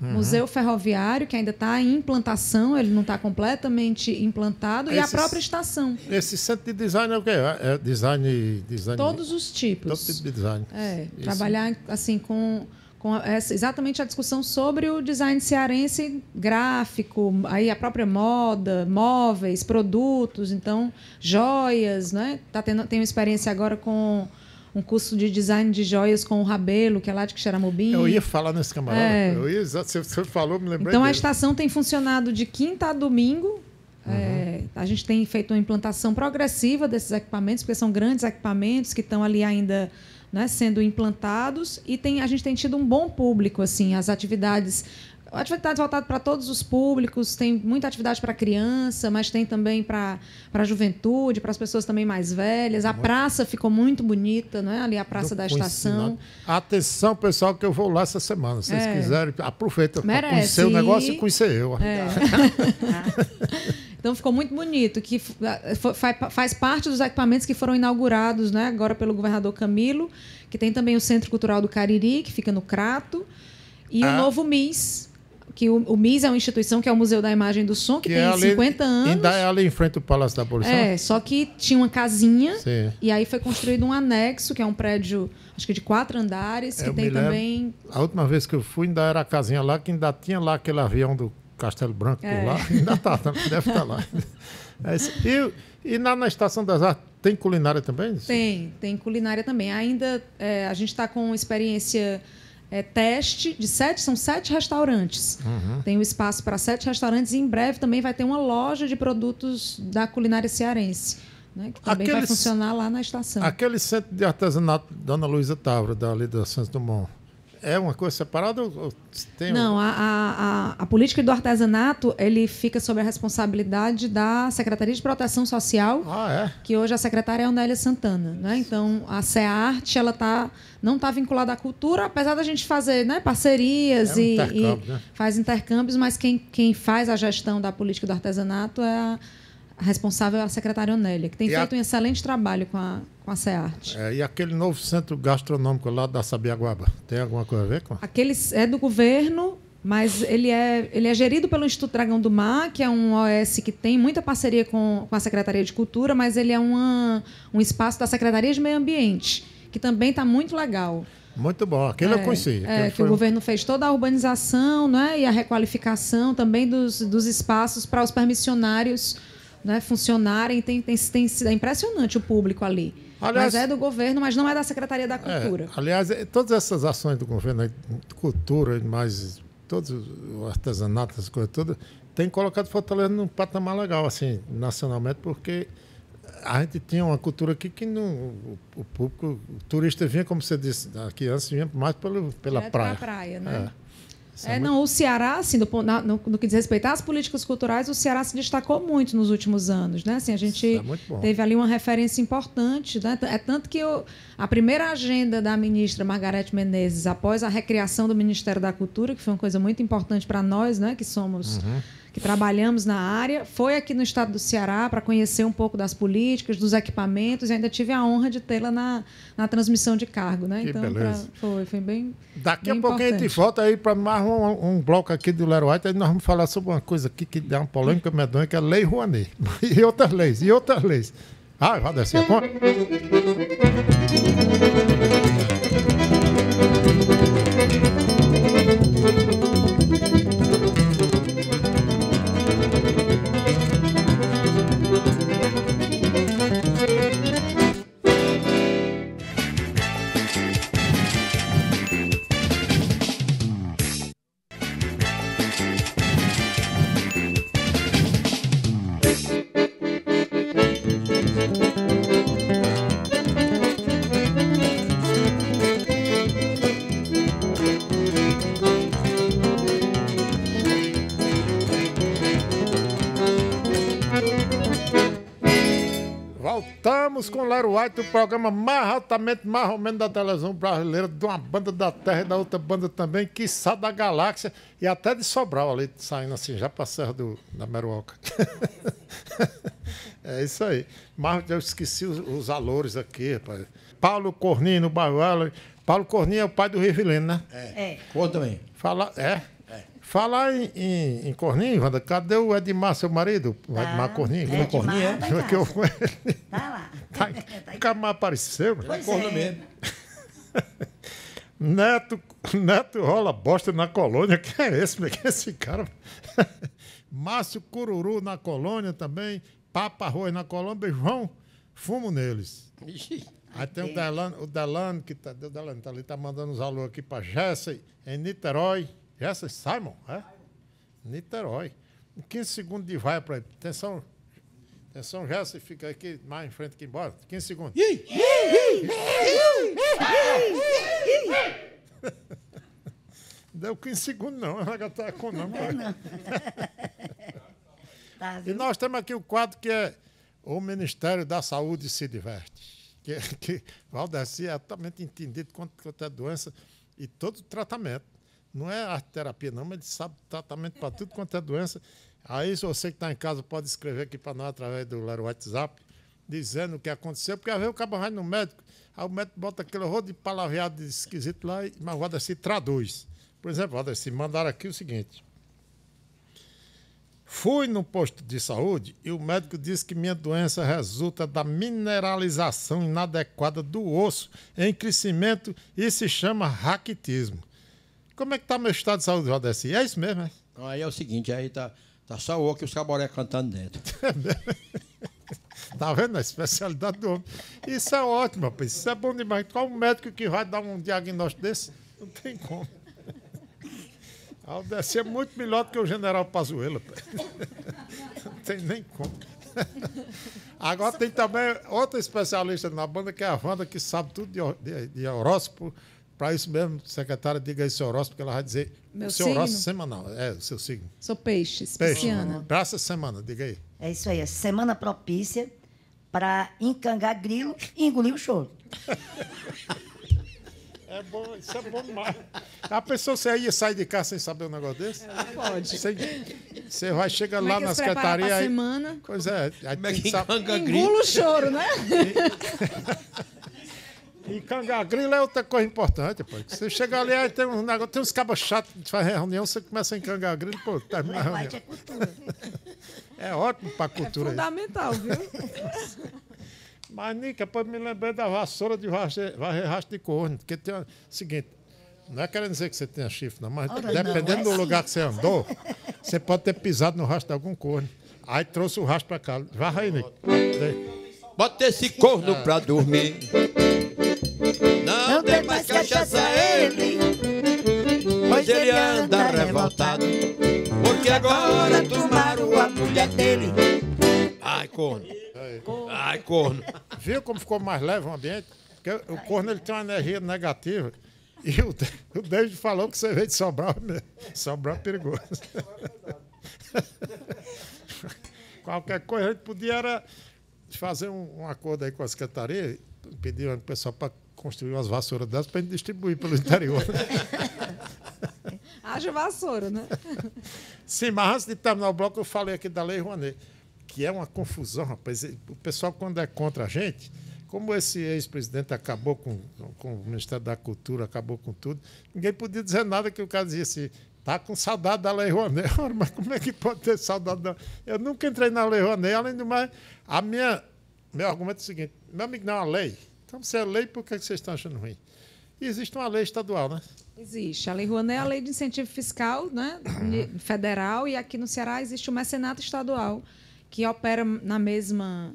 Museu Ferroviário, que ainda está em implantação, ele não está completamente implantado, e a própria estação. Esse centro de design é o quê? É design... Todos os tipos. Todo tipo de design. Trabalhar assim com exatamente a discussão sobre o design cearense gráfico, aí a própria moda, móveis, produtos, então joias, né? Tem uma experiência agora com um curso de design de joias com o Rabelo, que é lá de Quixeramobim. Eu ia falar nesse camarada. Você falou, me lembrei Então dele. A estação tem funcionado de quinta a domingo. A gente tem feito uma implantação progressiva desses equipamentos, porque são grandes equipamentos que estão ali ainda, né, sendo implantados, e a gente tem tido um bom público, assim, as atividades voltadas para todos os públicos, tem muita atividade para criança, mas tem também para a juventude, para as pessoas também mais velhas. A praça ficou muito bonita, não é? Ali a Praça da Estação. Atenção, pessoal, que eu vou lá essa semana. Se vocês quiserem, aproveita para Merece conhecer o negócio e conhecer eu. Então ficou muito bonito, que faz parte dos equipamentos que foram inaugurados, né, agora pelo governador Camilo, que tem também o Centro Cultural do Cariri, que fica no Crato, e o novo MIS, que o MIS é uma instituição que é o Museu da Imagem e do Som, que tem ali, 50 anos. Ainda é ali em frente ao Palácio da Abolição? Só que tinha uma casinha, sim, e aí foi construído um anexo, que é um prédio, acho que de 4 andares, que tem também... A última vez que eu fui, ainda era a casinha lá, que ainda tinha lá aquele avião do Castelo Branco por lá, ainda deve estar lá. E na Estação das Artes, tem culinária também? Tem culinária também. Ainda a gente está com experiência teste de 7 restaurantes. Tem um espaço para 7 restaurantes e em breve também vai ter uma loja de produtos da culinária cearense, né, que também vai funcionar lá na estação. Aquele centro de artesanato Dona Luísa Távora, dali da Santos Dumont, é uma coisa separada? Não, a política do artesanato ele fica sob a responsabilidade da Secretaria de Proteção Social, que hoje a secretária é a Onélia Santana, né? Então, a CEARTE não está vinculada à cultura, apesar da gente fazer, né, parcerias e faz intercâmbios, mas quem faz a gestão da política do artesanato é a responsável é a secretária Onélia, que tem feito um excelente trabalho com a CEARTE. E aquele novo centro gastronômico lá da Sabiaguaba, tem alguma coisa a ver com? Aquele é do governo, mas ele é gerido pelo Instituto Dragão do Mar, que é um OS que tem muita parceria com a Secretaria de Cultura, mas ele é um espaço da Secretaria de Meio Ambiente, que também está muito legal. Muito bom, aquele eu conheci. Que o governo fez toda a urbanização, né, e a requalificação também dos espaços para os permissionários, né, funcionarem. É impressionante o público ali. Aliás, mas é do governo, mas não é da Secretaria da Cultura. Aliás, todas essas ações do governo, de cultura, mais todos os artesanatos, essas coisas todas, tem colocado Fortaleza num patamar legal, assim, nacionalmente, porque a gente tinha uma cultura aqui que o público, o turista vinha, como você disse aqui antes, vinha mais pela praia. Praia, né? Não, o Ceará, assim, no que diz respeito às políticas culturais, o Ceará se destacou muito nos últimos anos, né? Assim, a gente teve ali uma referência importante, né? É tanto que a primeira agenda da ministra Margarete Menezes, após a recriação do Ministério da Cultura, que foi uma coisa muito importante para nós, né? Que somos... que trabalhamos na área, foi aqui no estado do Ceará para conhecer um pouco das políticas, dos equipamentos, e ainda tive a honra de tê-la na transmissão de cargo. Né? Que então, beleza. Foi bem. Daqui bem a pouquinho a gente volta aí para mais um bloco aqui do Lero White, aí nós vamos falar sobre uma coisa aqui que dá uma polêmica medonha, que é a Lei Rouanet. E outras leis. Ah, vai descer a conta. Voltamos com o Lero White, o programa mais altamente, mais ou menos da televisão brasileira, de uma banda da terra e da outra banda também, quiçá da galáxia, e até de Sobral ali, saindo assim, já para a Serra da Meruoca. É isso aí. Mas eu esqueci os valores aqui, rapaz. Paulo Corninho, no bairro Allen. Paulo Corninho é o pai do Rivilino, né? Conta também. Falar em Corninho, Wanda, cadê o Edmar, seu marido? O Edmar Corninho. Edmar, Corninho, tá em que eu casa. com ele. Tá lá. Nunca mais apareceu. Pois Corno é. mesmo. Neto rola bosta na colônia. Quem é esse? Quem é esse cara? Márcio Cururu na colônia também. Papa Arroz na colônia. João, fumo neles. Aí tem o Delano, que tá ali, tá mandando uns alô aqui pra Jéssica, em Niterói. Jéssica Simon, é? Niterói. 15 segundos de vai para ele. Atenção, Jéssica, fica aqui mais em frente que embora. 15 segundos. Deu 15 segundos, não. Ela já tá com não. E nós temos aqui o quadro que é o Ministério da Saúde se diverte. Que Valdeci é totalmente entendido quanto é doença e todo tratamento. Não é arte terapia, não, mas ele sabe tratamento para tudo quanto é doença. Aí, se você que está em casa, pode escrever aqui para nós através do Lero WhatsApp, dizendo o que aconteceu, porque às vezes o cara vai no médico, aí o médico bota aquele rolo de palavreado esquisito lá, mas o Valdeci traduz. Por exemplo, Valdeci, mandaram aqui o seguinte. Fui no posto de saúde e o médico disse que minha doença resulta da mineralização inadequada do osso em crescimento e se chama raquitismo. Como é que está meu estado de saúde, Valdeci? É isso mesmo, é? Aí é o seguinte, aí tá só o que os caboré cantando dentro. Tá vendo a especialidade do homem? Isso é ótimo, rapaz. Isso é bom demais. Qual médico que vai dar um diagnóstico desse? Não tem como. A Valdeci é muito melhor do que o general Pazuello, rapaz. Não tem nem como. Agora tem também outra especialista na banda, que é a Wanda, que sabe tudo de horóscopo. Para isso mesmo, secretária, diga aí seu horóscopo, que ela vai dizer Meu o seu signo? horóscopo semanal. É, o seu signo. Sou peixes, Peixe. pisciana. Para essa semana, diga aí. É isso aí, semana propícia para encangar grilo e engolir o choro. É bom, isso é bom demais. A pessoa, você ia sair de casa sem saber um negócio desse? Pode. Você vai, chega Como lá é que na se prepara secretaria. pra Aí, semana? pois é. Aí Como é tem que sabe- encanga grilo? Engula o choro, né? E cangar grilo é outra coisa importante, pô. Você chega ali, aí tem uns negócio, tem uns cabos chatos que fazem reunião, você começa a encangar grilo, pô, termina a reunião. White é cultura. É ótimo pra cultura. isso. Fundamental, viu? Mas, Nica, depois me lembrei da vassoura de varrer rastro de corno. Porque tem o seguinte, não é querendo dizer que você tenha chifre, não, mas Ora, dependendo não, é do lugar sim. que você andou, você pode ter pisado no rastro de algum corno. Aí trouxe o rastro pra cá. Varra aí, Nica. Bota esse corno pra dormir. Não tem mais cachaça ele, pois ele anda revoltado. Porque agora tomaram a mulher dele. Ai, corno. Ai, corno. Viu como ficou mais leve o ambiente? Porque o corno ele tem uma energia negativa E o David falou que você veio de Sobral mesmo. Sobral é perigoso. Qualquer coisa, a gente podia era fazer um acordo aí com a secretaria, pedir ao pessoal para construir umas vassouras dessas para a gente distribuir pelo interior. Haja vassoura, né? Sim, mas antes de terminar o bloco, eu falei aqui da Lei Rouanet, que é uma confusão, rapaz. O pessoal, quando é contra a gente, como esse ex-presidente acabou com o Ministério da Cultura, acabou com tudo, ninguém podia dizer nada, que o cara dizia assim, tá com saudade da Lei Rouanet. Mas como é que pode ter saudade da... Eu nunca entrei na Lei Rouanet, além do mais, meu argumento é o seguinte, meu amigo, não é uma lei. Então, se é lei, por que vocês estão achando ruim? E existe uma lei estadual, né? Existe. A Lei Rouanet é a lei de incentivo fiscal, né, federal, e aqui no Ceará existe o mecenato estadual, que opera na mesma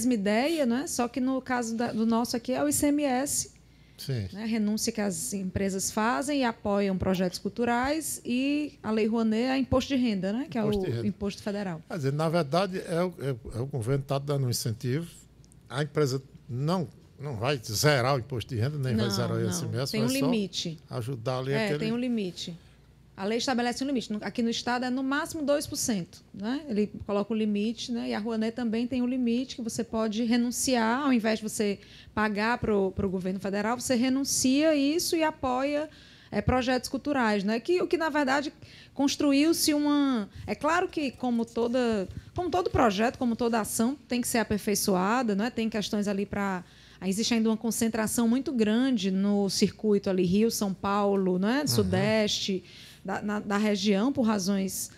ideia, né? Só que no caso do nosso aqui é o ICMS, Sim. né? Renúncia que as empresas fazem e apoiam projetos culturais, e a Lei Rouanet é imposto de renda, né? Que é o imposto federal. Quer dizer, na verdade, o governo está dando um incentivo, a empresa não vai zerar o imposto de renda, nem vai zerar o ICMS, tem um limite. Ajudar ali Tem um limite. A lei estabelece um limite. Aqui no Estado é no máximo 2%. Né? Ele coloca o limite, né? E a Rouanet também tem um limite que você pode renunciar, ao invés de você pagar para o governo federal, você renuncia isso e apoia projetos culturais. Né? O que, na verdade, construiu-se uma... É claro que, como todo projeto, como toda ação, tem que ser aperfeiçoada, né? Tem questões ali para... Existe ainda uma concentração muito grande no circuito ali, Rio, São Paulo, né? Sudeste, da região, por razões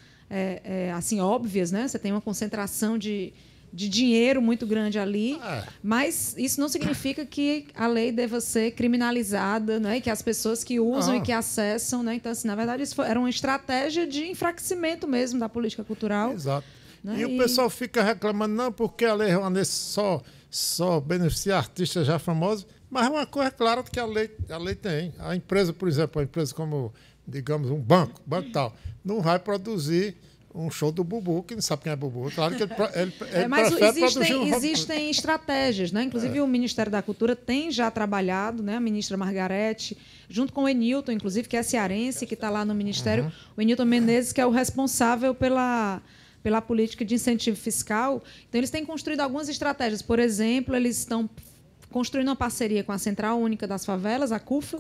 assim óbvias, né? Você tem uma concentração de dinheiro muito grande ali, mas isso não significa que a lei deva ser criminalizada, né? E que as pessoas que usam e que acessam, né? Então, assim, na verdade, isso era uma estratégia de enfraquecimento mesmo da política cultural. Exato. Né? E o pessoal fica reclamando, não, porque a Lei Rouanet só beneficia artistas já famosos, mas uma coisa clara que a lei tem. A empresa, por exemplo, uma empresa como, digamos, um banco tal, não vai produzir um show do Bubu, que não sabe quem é Bubu. Claro que ele mas prefere produzir existem estratégias, né? Inclusive o Ministério da Cultura tem já trabalhado, né? A ministra Margarete, junto com o Enilton, inclusive, que é cearense, que está lá no Ministério, o Enilton Menezes, que é o responsável pela política de incentivo fiscal. Então, eles têm construído algumas estratégias. Por exemplo, eles estão construindo uma parceria com a Central Única das Favelas, a CUFA,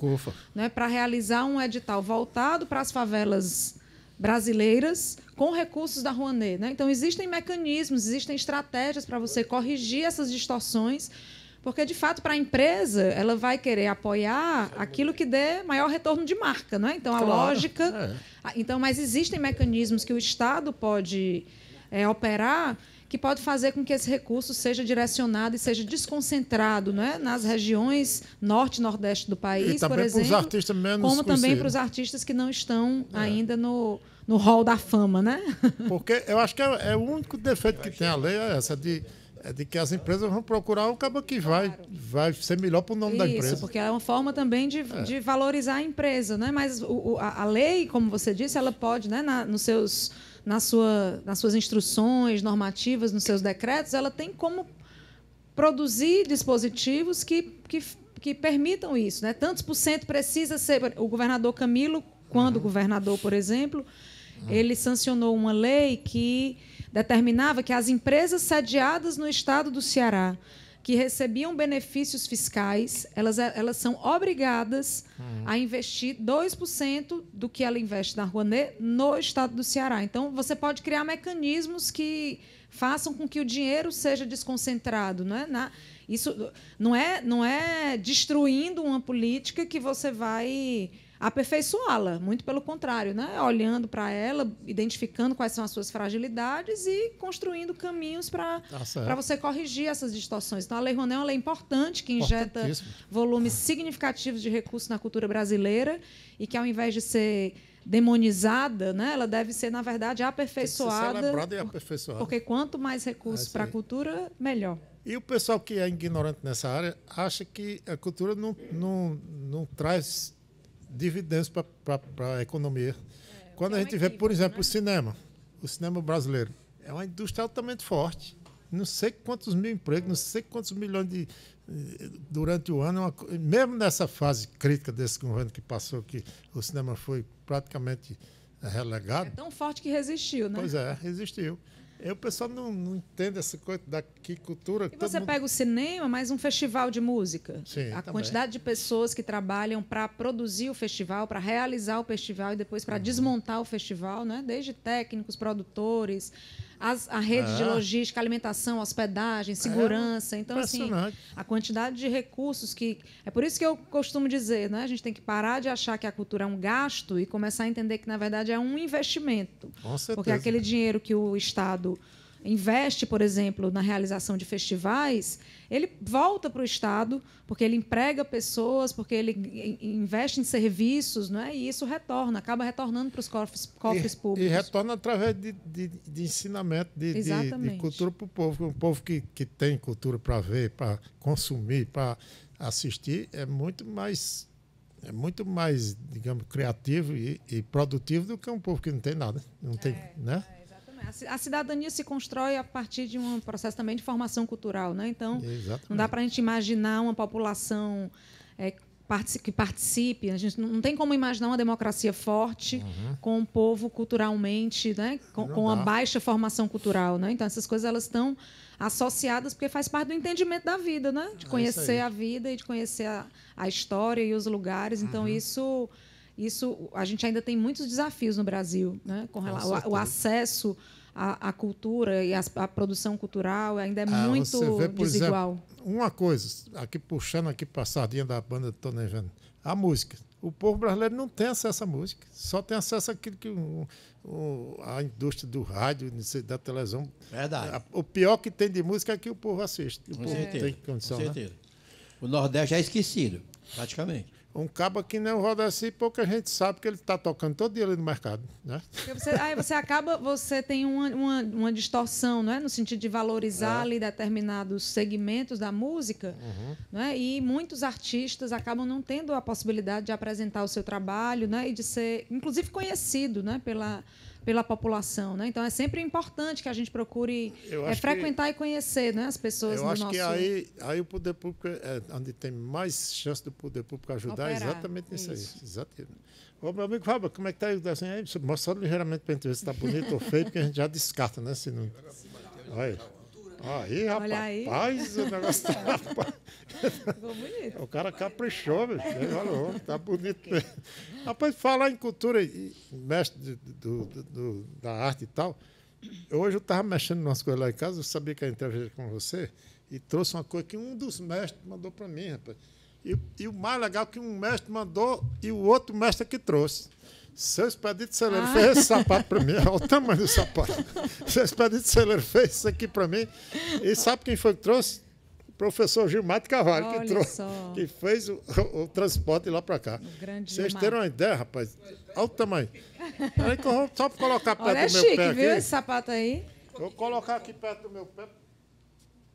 né, para realizar um edital voltado para as favelas brasileiras com recursos da Rouanet. Né? Então, existem mecanismos, existem estratégias para você corrigir essas distorções, porque, de fato, para a empresa, ela vai querer apoiar aquilo que dê maior retorno de marca. Né? Então, a lógica... Então, mas existem mecanismos que o Estado pode operar, que pode fazer com que esse recurso seja direcionado e seja desconcentrado, né? Nas regiões norte e nordeste do país, por exemplo, os artistas menos como também para os artistas que não estão ainda no hall da fama. Né? Porque eu acho que o único defeito que tem a lei é essa, de que as empresas vão procurar o cabo que vai ser melhor para o nome da empresa. Isso, porque é uma forma também de valorizar a empresa. Né? Mas a lei, como você disse, ela pode, né, nas suas instruções normativas, nos seus decretos, ela tem como produzir dispositivos que permitam isso. Né? Tantos por cento precisa ser... O governador Camilo, quando governador, por exemplo, ele sancionou uma lei que determinava que as empresas sediadas no estado do Ceará, que recebiam benefícios fiscais, elas são obrigadas a investir 2% do que ela investe na Rouanet no estado do Ceará. Então, você pode criar mecanismos que façam com que o dinheiro seja desconcentrado. Não é? Isso não é destruindo uma política que você vai aperfeiçoá-la, muito pelo contrário, né? Olhando para ela, identificando quais são as suas fragilidades e construindo caminhos para você corrigir essas distorções. Então, a Lei Rouanet é uma lei importante, que injeta volumes significativos de recursos na cultura brasileira e que, ao invés de ser demonizada, né, ela deve ser, na verdade, aperfeiçoada. Celebrada e aperfeiçoada. Porque quanto mais recursos para a cultura, melhor. E o pessoal que é ignorante nessa área acha que a cultura não traz dividendos para a economia. Quando a gente vê, por exemplo, o cinema brasileiro, é uma indústria altamente forte. não sei quantos mil empregos, não sei quantos milhões durante o ano. Mesmo nessa fase crítica desse governo que passou, que o cinema foi praticamente relegado. É tão forte que resistiu, né? Pois é, resistiu. E o pessoal não entende essa coisa daqui, cultura. E você pega o cinema, mais um festival de música. Sim, a também. quantidade de pessoas que trabalham para produzir o festival, para realizar o festival e depois para desmontar o festival, né? Desde técnicos, produtores, a rede de logística, alimentação, hospedagem, segurança. Então, assim, a quantidade de recursos que... É por isso que eu costumo dizer, né? A gente tem que parar de achar que a cultura é um gasto e começar a entender que, na verdade, é um investimento. Com certeza. Porque aquele dinheiro que o Estado investe, por exemplo, na realização de festivais, ele volta para o Estado, porque ele emprega pessoas, porque ele investe em serviços, né? E isso acaba retornando para os cofres públicos. E retorna através de ensinamento, de cultura para o povo. Um povo que tem cultura para ver, para consumir, para assistir, é muito mais, digamos, criativo e produtivo do que um povo que não tem nada. Não tem, né? A cidadania se constrói a partir de um processo também de formação cultural, né? Então, exatamente. Não dá para a gente imaginar uma população que participe. A gente não tem como imaginar uma democracia forte com um povo culturalmente, né? com a baixa formação cultural, né? Então, essas coisas elas estão associadas porque faz parte do entendimento da vida, né? De conhecer a vida e de conhecer a história e os lugares. Então, isso a gente ainda tem muitos desafios no Brasil, né? Com relação ao acesso à cultura e à produção cultural ainda é muito desigual. Exemplo, uma coisa, puxando aqui para a sardinha da banda do Tony Vendo, a música. O povo brasileiro não tem acesso à música, só tem acesso àquilo que a indústria do rádio, da televisão. Verdade. O pior que tem de música é que o povo assiste. O Com povo certeza. tem condição, Com certeza. Né? O Nordeste é esquecido, praticamente. Um cabo que nem o Rodeci, pouca gente sabe que ele está tocando todo dia ali no mercado. Né? Você tem uma distorção, não é? No sentido de valorizar ali determinados segmentos da música, não é? E muitos artistas acabam não tendo a possibilidade de apresentar o seu trabalho, né? E de ser, inclusive, conhecido, né? Pela população, né? Então é sempre importante que a gente procure frequentar e conhecer, né, as pessoas do nosso... Eu acho que aí o poder público onde tem mais chance do poder público ajudar é exatamente nisso aí. Exatamente. Ô, meu amigo Fábio, como é que tá aí o desenho aí? Mostra ligeiramente para a gente ver se está bonito ou feio, porque a gente já descarta, né? Se não... Olha aí, rapaz. Olha aí. Rapaz, o negócio tá... Ficou bonito. O cara caprichou, velho. Ele falou, tá bonito mesmo. Rapaz, falar em cultura e mestre da arte e tal, hoje eu estava mexendo em umas coisas lá em casa, eu sabia que ia entrevistar com você, e trouxe uma coisa que um dos mestres mandou para mim, rapaz. E o mais legal é que um mestre mandou e o outro mestre que trouxe. Seu Expedito Celeiro fez esse sapato para mim. Olha o tamanho do sapato. Seu Expedito Celeiro fez isso aqui para mim. E sabe quem foi que trouxe? O professor Gilmar de Carvalho, que trouxe, que fez o transporte lá para cá. Vocês terem uma ideia, rapaz? Olha o tamanho. Peraí que eu vou só colocar perto do meu chique, pé aqui. Viu esse sapato aí? Vou colocar aqui perto do meu pé.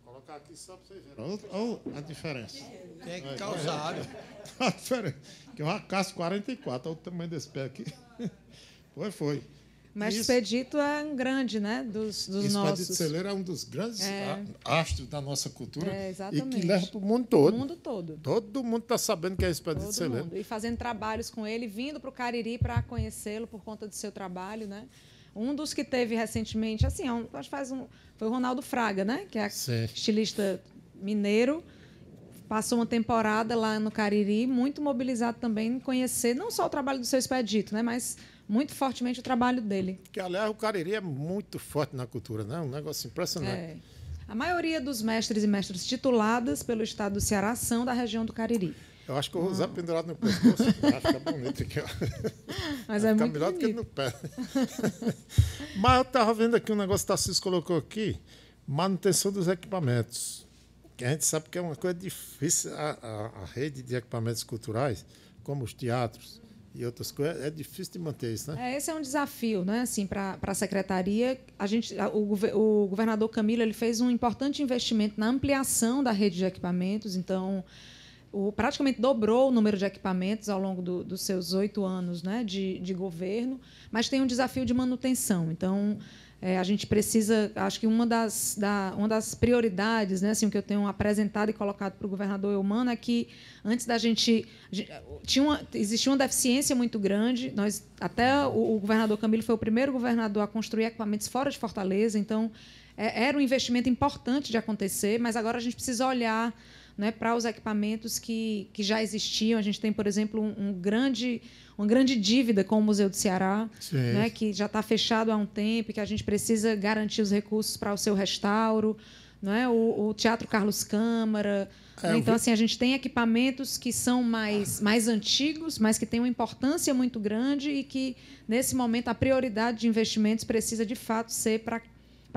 Vou colocar aqui só para vocês verem. Olha a diferença. Tem que calçar. A diferença. Que é uma Casco 44, olha o tamanho desse pé aqui. Foi. Mas o Expedito é um grande, né? Dos nossos. Expedito Celeiro é um dos grandes astros da nossa cultura. Exatamente. E que leva para o mundo todo. O mundo todo. Todo mundo está sabendo que é Expedito Celeiro. E fazendo trabalhos com ele, vindo para o Cariri para conhecê-lo por conta do seu trabalho, né? Um dos que teve recentemente, assim, acho que foi o Ronaldo Fraga, né? Que é estilista mineiro. Passou uma temporada lá no Cariri, muito mobilizado também em conhecer não só o trabalho do seu Expedito, né, mas muito fortemente o trabalho dele. Que, aliás, o Cariri é muito forte na cultura, né? Um negócio impressionante. A maioria dos mestres e mestras tituladas pelo estado do Ceará são da região do Cariri. Eu acho que eu vou usar pendurado no pescoço. Vai ficar bonito aqui, ó. Mas vai muito melhor do que no pé. Mas eu estava vendo aqui um negócio que o Tarcísio colocou aqui, manutenção dos equipamentos. Que a gente sabe que é uma coisa difícil, a rede de equipamentos culturais, como os teatros e outras coisas, é difícil de manter isso, né? Esse é um desafio, né? Assim, para a secretaria. O governador Camilo ele fez um importante investimento na ampliação da rede de equipamentos, então praticamente dobrou o número de equipamentos ao longo dos seus 8 anos, né, de governo, mas tem um desafio de manutenção. Então, A gente precisa, acho que uma das prioridades, né, assim, o que eu tenho apresentado e colocado para o governador Eumano é que antes da existia uma deficiência muito grande. Até o governador Camilo foi o primeiro governador a construir equipamentos fora de Fortaleza, então era um investimento importante de acontecer, mas agora a gente precisa olhar, né, para os equipamentos que já existiam. A gente tem, por exemplo, uma grande dívida com o Museu do Ceará, né, que já está fechado há um tempo, e que a gente precisa garantir os recursos para o seu restauro, né, o Teatro Carlos Câmara. Né? Então, assim, a gente tem equipamentos que são mais antigos, mas que têm uma importância muito grande e que, nesse momento, a prioridade de investimentos precisa, de fato, ser para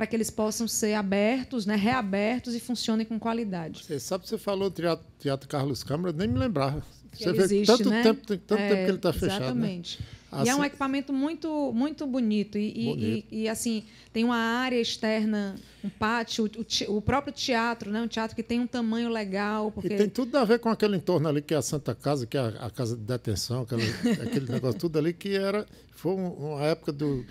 que eles possam ser abertos, né, reabertos e funcionem com qualidade. Você sabe, você falou do Teatro Carlos Câmara, nem me lembrava. Você vê existe, tanto né? tempo que ele está fechado. Exatamente. Né? Assim, e é um equipamento muito, muito bonito. E, assim, tem uma área externa, um pátio, o próprio teatro, né? Um teatro que tem um tamanho legal. Porque... E tem tudo a ver com aquele entorno ali, que é a Santa Casa, que é a casa de detenção, aquele negócio tudo ali, que foi uma época do...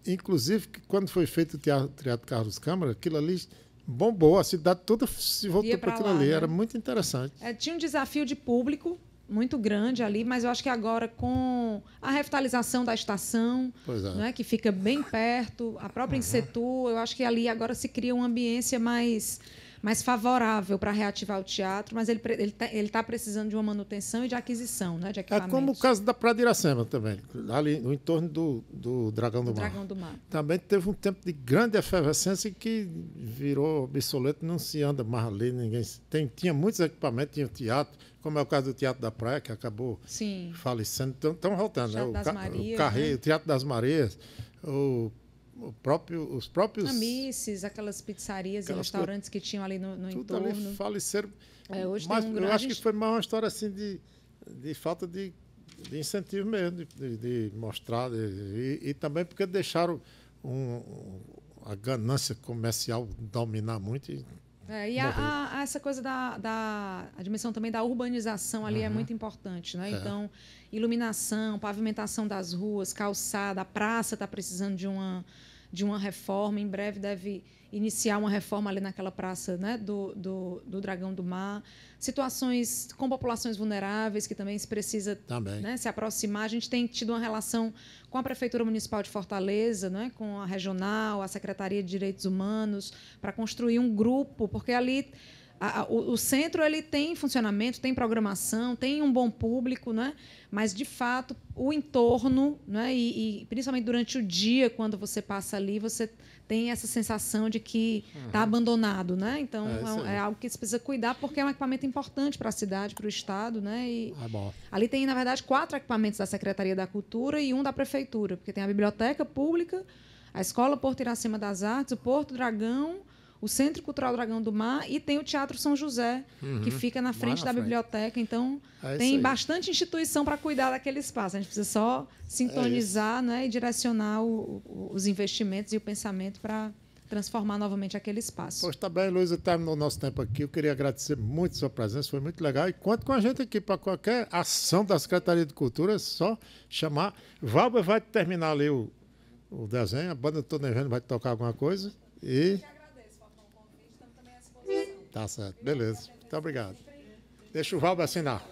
Inclusive, quando foi feito o Teatro Carlos Câmara, aquilo ali bombou, a cidade toda se voltou para aquilo ali. Né? Era muito interessante. Tinha um desafio de público muito grande ali, mas eu acho que agora, com a revitalização da estação, né, que fica bem perto, a própria Insetu, eu acho que ali agora se cria uma ambiência mais favorável para reativar o teatro, mas ele está precisando de uma manutenção e de aquisição, né, de equipamentos. É como o caso da Praia de Iracema também, ali no entorno do Dragão do Mar. Dragão do Mar. Também teve um tempo de grande efervescência que virou obsoleto, não se anda mais ali, tinha muitos equipamentos, tinha teatro, como é o caso do Teatro da Praia, que acabou falecendo, estão voltando, né? O Teatro das Marias, os próprios... Amices, aquelas pizzarias e restaurantes que tinham ali no tudo entorno. Ali faleceram. Hoje mas eu acho que foi mais uma história assim de falta de incentivo mesmo, de mostrar. E também porque deixaram a ganância comercial dominar muito. Essa coisa a dimensão também da urbanização ali é muito importante, né? Então, iluminação, pavimentação das ruas, calçada, a praça está precisando de uma reforma. Em breve deve iniciar uma reforma ali naquela praça, né, do Dragão do Mar. Situações com populações vulneráveis, que também se precisa, né, se aproximar. A gente tem tido uma relação com a Prefeitura Municipal de Fortaleza, né, com a Regional, a Secretaria de Direitos Humanos, para construir um grupo, porque ali o centro ele tem funcionamento, tem programação, tem um bom público, né? Mas, de fato, o entorno, né? E principalmente durante o dia, quando você passa ali, você tem essa sensação de que está abandonado. Né? Então, é algo que se precisa cuidar, porque é um equipamento importante para a cidade, para o Estado. Né? E ali tem, na verdade, 4 equipamentos da Secretaria da Cultura e um da Prefeitura, porque tem a Biblioteca Pública, a Escola Porto Iracema das Artes, o Porto Dragão, o Centro Cultural Dragão do Mar e tem o Teatro São José, que fica na frente da biblioteca. Então, tem bastante instituição para cuidar daquele espaço. A gente precisa só sintonizar, né, e direcionar os investimentos e o pensamento para transformar novamente aquele espaço. Pois tá bem, Luísa, terminou o nosso tempo aqui. Eu queria agradecer muito a sua presença, foi muito legal. E conte com a gente aqui para qualquer ação da Secretaria de Cultura, é só chamar. Valber vai terminar ali o desenho, a banda Tô Nevendo vai tocar alguma coisa e... Tá certo, beleza. Muito obrigado. Deixa o Valber assinar.